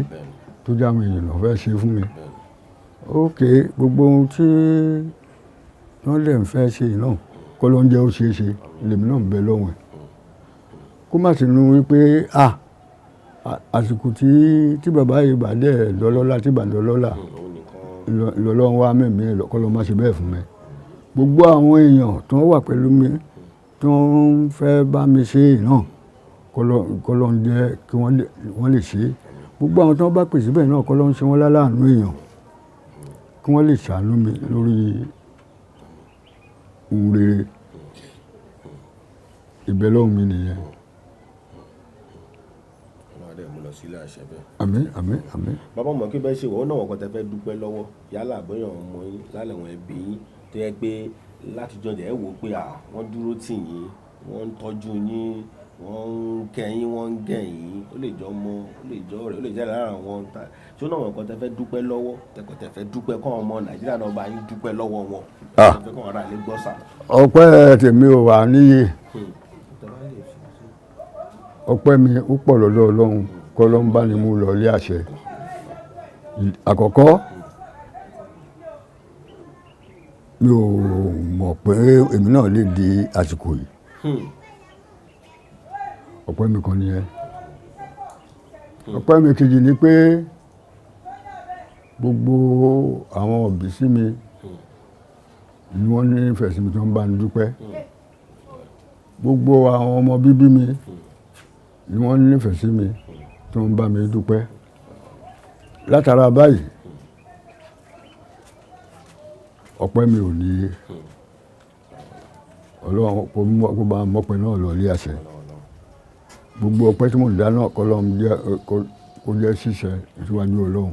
tó jẹ́ àwọn èèyàn ló fẹ́ ṣe fún mi. Ókè gbogbo ohun tí wọ́n lè ń fẹ́ ṣe náà kọ́lọ́run jẹ́ ó ṣeé ṣe lèmi náà ń bẹ lọ́wọ́ ẹ̀. Kó má sì nu wípé àsìkò tí bàbá yìí bá dẹ̀ lọ́lọ́lá tí bàdọ́ lọ́lá lọ́lọ́run wá mẹ́mí kọ́lọ́ má ṣe bẹ́ẹ̀ fún mi. Gbogbo àwọn èèyàn tó wà pẹ̀lú mi tó ń fẹ́ bá mi ṣe náà kọ́lọ́ ń jẹ́ kí wọ́n lè ṣe. Gbogbo àwọn tó bá pèsè bẹ́ẹ̀ náà kọ́lọ́ ń ṣe wọ́n láláàánú èèyàn kí wọ́n lè ṣàánú mi lórí ohun rere. Ìbẹ́lọ́hùn mi nìyẹn. Sílẹ̀ àṣẹ bẹ́ẹ̀. Àmín. Bàbá mọ̀ kí bẹ́ẹ̀ ṣe wọ́n náà wọ́n kan tẹ́ fẹ́ dúpẹ́ lọ́wọ́ yálà bóyá ọmọ yín lálẹ́ wọn ẹbí yín tó yẹ pé láti jọjà ẹ̀ wò pé wọ́n dúró tì yín wọ́n ń tọ́jú yín wọ́n ń kẹ́ yín wọ́n ń gẹ̀ yín ó lè jọ ọmọ ó lè jọ ọ̀rẹ́ ó lè jẹ́ lára àwọn tí ó náà wọ́n kan tẹ́ fẹ́ dúpẹ́ lọ́wọ́ tẹ́ fẹ́ dúpẹ́ kọ́ ọmọ Nàìjíríà náà bá yín dúpẹ́ lọ́wọ́ wọn tẹ́ kọ́ ara lè gbọ́ sà. Ọpẹ́ tèmi ò wà níyì ọpẹ́ mi ó pọ̀ lọ́dọ̀ Ọlọ́run kọ́lọ́n bá ní mú lọ ilé àṣẹ. Àkọ́kọ́ mi ò mọ̀ pé èmi náà lè di àsìkò yìí. Ọpẹ́ mi kan nìyẹn. Ọpẹ́ mi kejì ni pé gbogbo àwọn òbí sí mi ni wọ́n nífẹ̀ẹ́ sí mi tó ń bá mi dúpẹ́ gbogbo àwọn ọmọ bíbí mi ni wọ́n nífẹ̀ẹ́ sí mi tó ń bá mi dúpẹ́ látara báyìí ọpẹ́ mi ò níye Ọlọ́run kó bá mọ́pẹ́ náà lọ ilé àṣẹ gbogbo ọpẹ́ tí mo dá náà kó jẹ́ ṣíṣe síwájú Ọlọ́run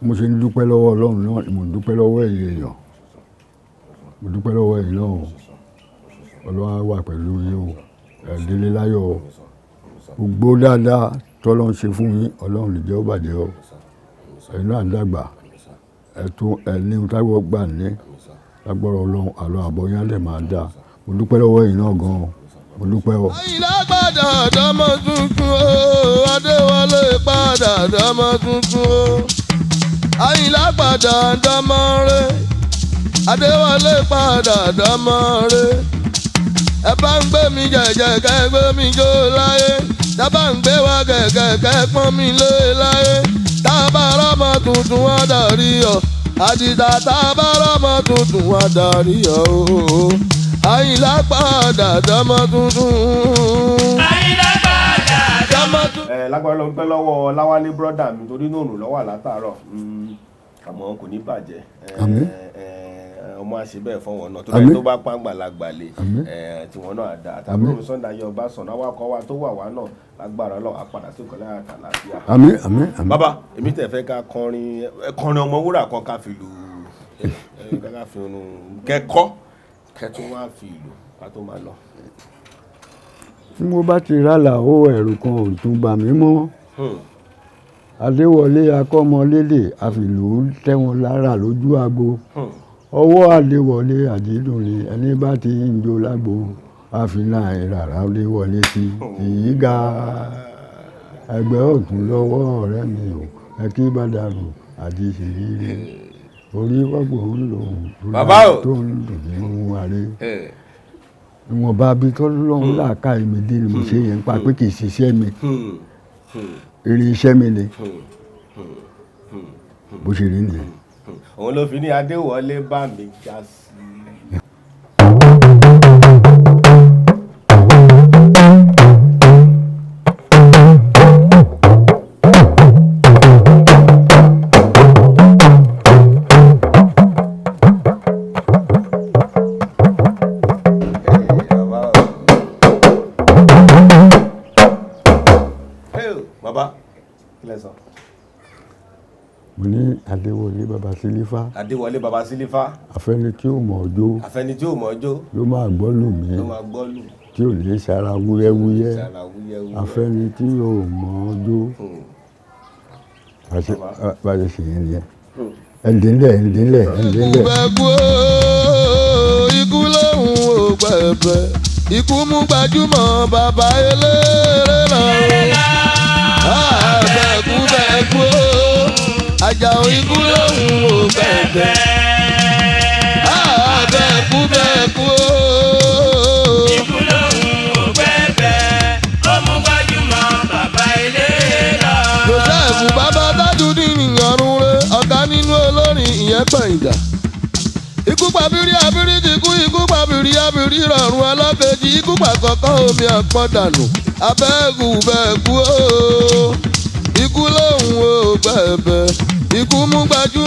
mo ṣe ń dúpẹ́ lọ́wọ́ Ọlọ́run náà ni mo dúpẹ́ lọ́wọ́ ẹ̀yin èèyàn mo dúpẹ́ lọ́wọ́ ẹ̀yin náà Ọlọ́run á wà pẹ̀lú yín o ẹ̀ẹ́dẹ́lẹ́ láyọ̀ o gbogbo dáadáa tọ́lọ́run ṣe fún yín Ọlọ́run lè jẹ́ ó bàjẹ́ o ẹ̀yin náà dàgbà ẹ̀ní táwọn gbà ní lágbọ́rọ̀ Ọlọ́run àlọ́ àbọ̀ yín á lè máa dáa mo dúpẹ́ lọ́wọ́ ẹ̀yin náà gan-an mo dúpẹ́ o. Àyìnlá padà dọ́mọ tuntun o Adéwọlé padà dọ́mọ tuntun o Àyìnlá padà dọ́mọ rẹ Adéwọlé padà dọ́mọ rẹ ẹ bá ń gbé mi jẹ̀jẹ̀ kẹ́ gbé mi jó láyé tá bá ń gbé wa kẹ̀kẹ́ kẹ́ pọ́n mi lé láyé tá bá rọ́mọ tuntun wá darí ọ àdìdá tá bá rọ́mọ tuntun wá darí ọ o Àyìnlá padà dọ́mọ tuntun. Àyìnlá padà dọ́mọ tuntun. Lágbára lọ pẹ́ lọ́wọ́ Láwálé brọ́dà mi torí náà nù lọ́wọ́ látàárọ̀ àmọ́ kò ní bàjẹ́ ọmọ àṣẹ bẹ́ẹ̀ fún wọn náà tó dáa tó bá pàǹgbàlagbà lè tí wọn náà dá àtàbí Sunday ayé ọba sọ̀nà awakọ̀ wa tó wà wá náà lágbára lọ àpàdà sí ìkọlẹ́ àtàlàfíà. Àmín àmín àmín. Bàbá èmi tẹ̀ fẹ́ ká kọrin Ọmọwúrà kan ká fi lù ká fi kẹ́kọ́ kẹ́tún wá fi ìlú ká tó máa lọ. tí mo bá ti rálà ó ẹ̀rù kan ò tún bà mí mọ́ Adéwọlé akọ́mọlédè àfìlú tẹ́wọn lára lójú agbo ọwọ́ Adéwọlé àdídùn ni ẹni bá ti ń jó lágbo àfihàn ìràrá Adéwọlé sí èyí ga ẹgbẹ́ ọ̀tún lọ́wọ́ ọ̀rẹ́ mi ò ẹ kí bá dàrú àti ìṣèlérí orí wọ́pọ̀ ń lò tó ń dùn nínú ààrẹ ìwọ̀nba bí tọ́lọ́run láàká èmi dé ni mo ṣe yẹn pa pé kì í ṣiṣẹ́ mi irin iṣẹ́ mi ni bó ṣe rí nìyẹn. òun ló fi ní Adéwọlé bá mi já sí. mo ní Adéwọlé baba Sílífà. Adéwọlé baba Sílífà. Afẹ́ni tí ò mọ̀ ọjọ́. Afẹ́ni tí ò mọ̀ ọjọ́. ló máa gbọ́ lù mí. ló máa gbọ́ lù. tí ò lè sara wúyẹ́wúyẹ́. Afẹ́ni tí ò mọ̀ ọjọ́. bá a ṣe ṣe yẹn nìyẹn. ẹ̀ǹdínlẹ̀. ikú lóhùn ò gbẹ̀bẹ̀ ikú mú gbajúmọ̀ bàbá eléré náà. bẹ́ẹ̀kú Àjàó ikú lóhùn ò gbẹ̀bẹ̀. bẹ́ẹ̀kú ikú lóhùn ò gbẹ̀bẹ̀ ó mú gbajúmọ̀ bàbá eléré náà. Joseph bàbá Tajudeen ọ̀run rẹ̀ ọ̀gá nínú olórin ìyẹn Gbẹ̀ngà. Ikú pàbírí abírí ti kú ikú pàbírí abírí rọrùn ọlọ́kejì ikú pàkọ́kọ́ omi àpọ̀n dànù abẹ́ẹ̀kú bẹ́ẹ̀kú o ikú lóhùn ò gbẹ̀bẹ̀ ikú mú gbajúmọ̀.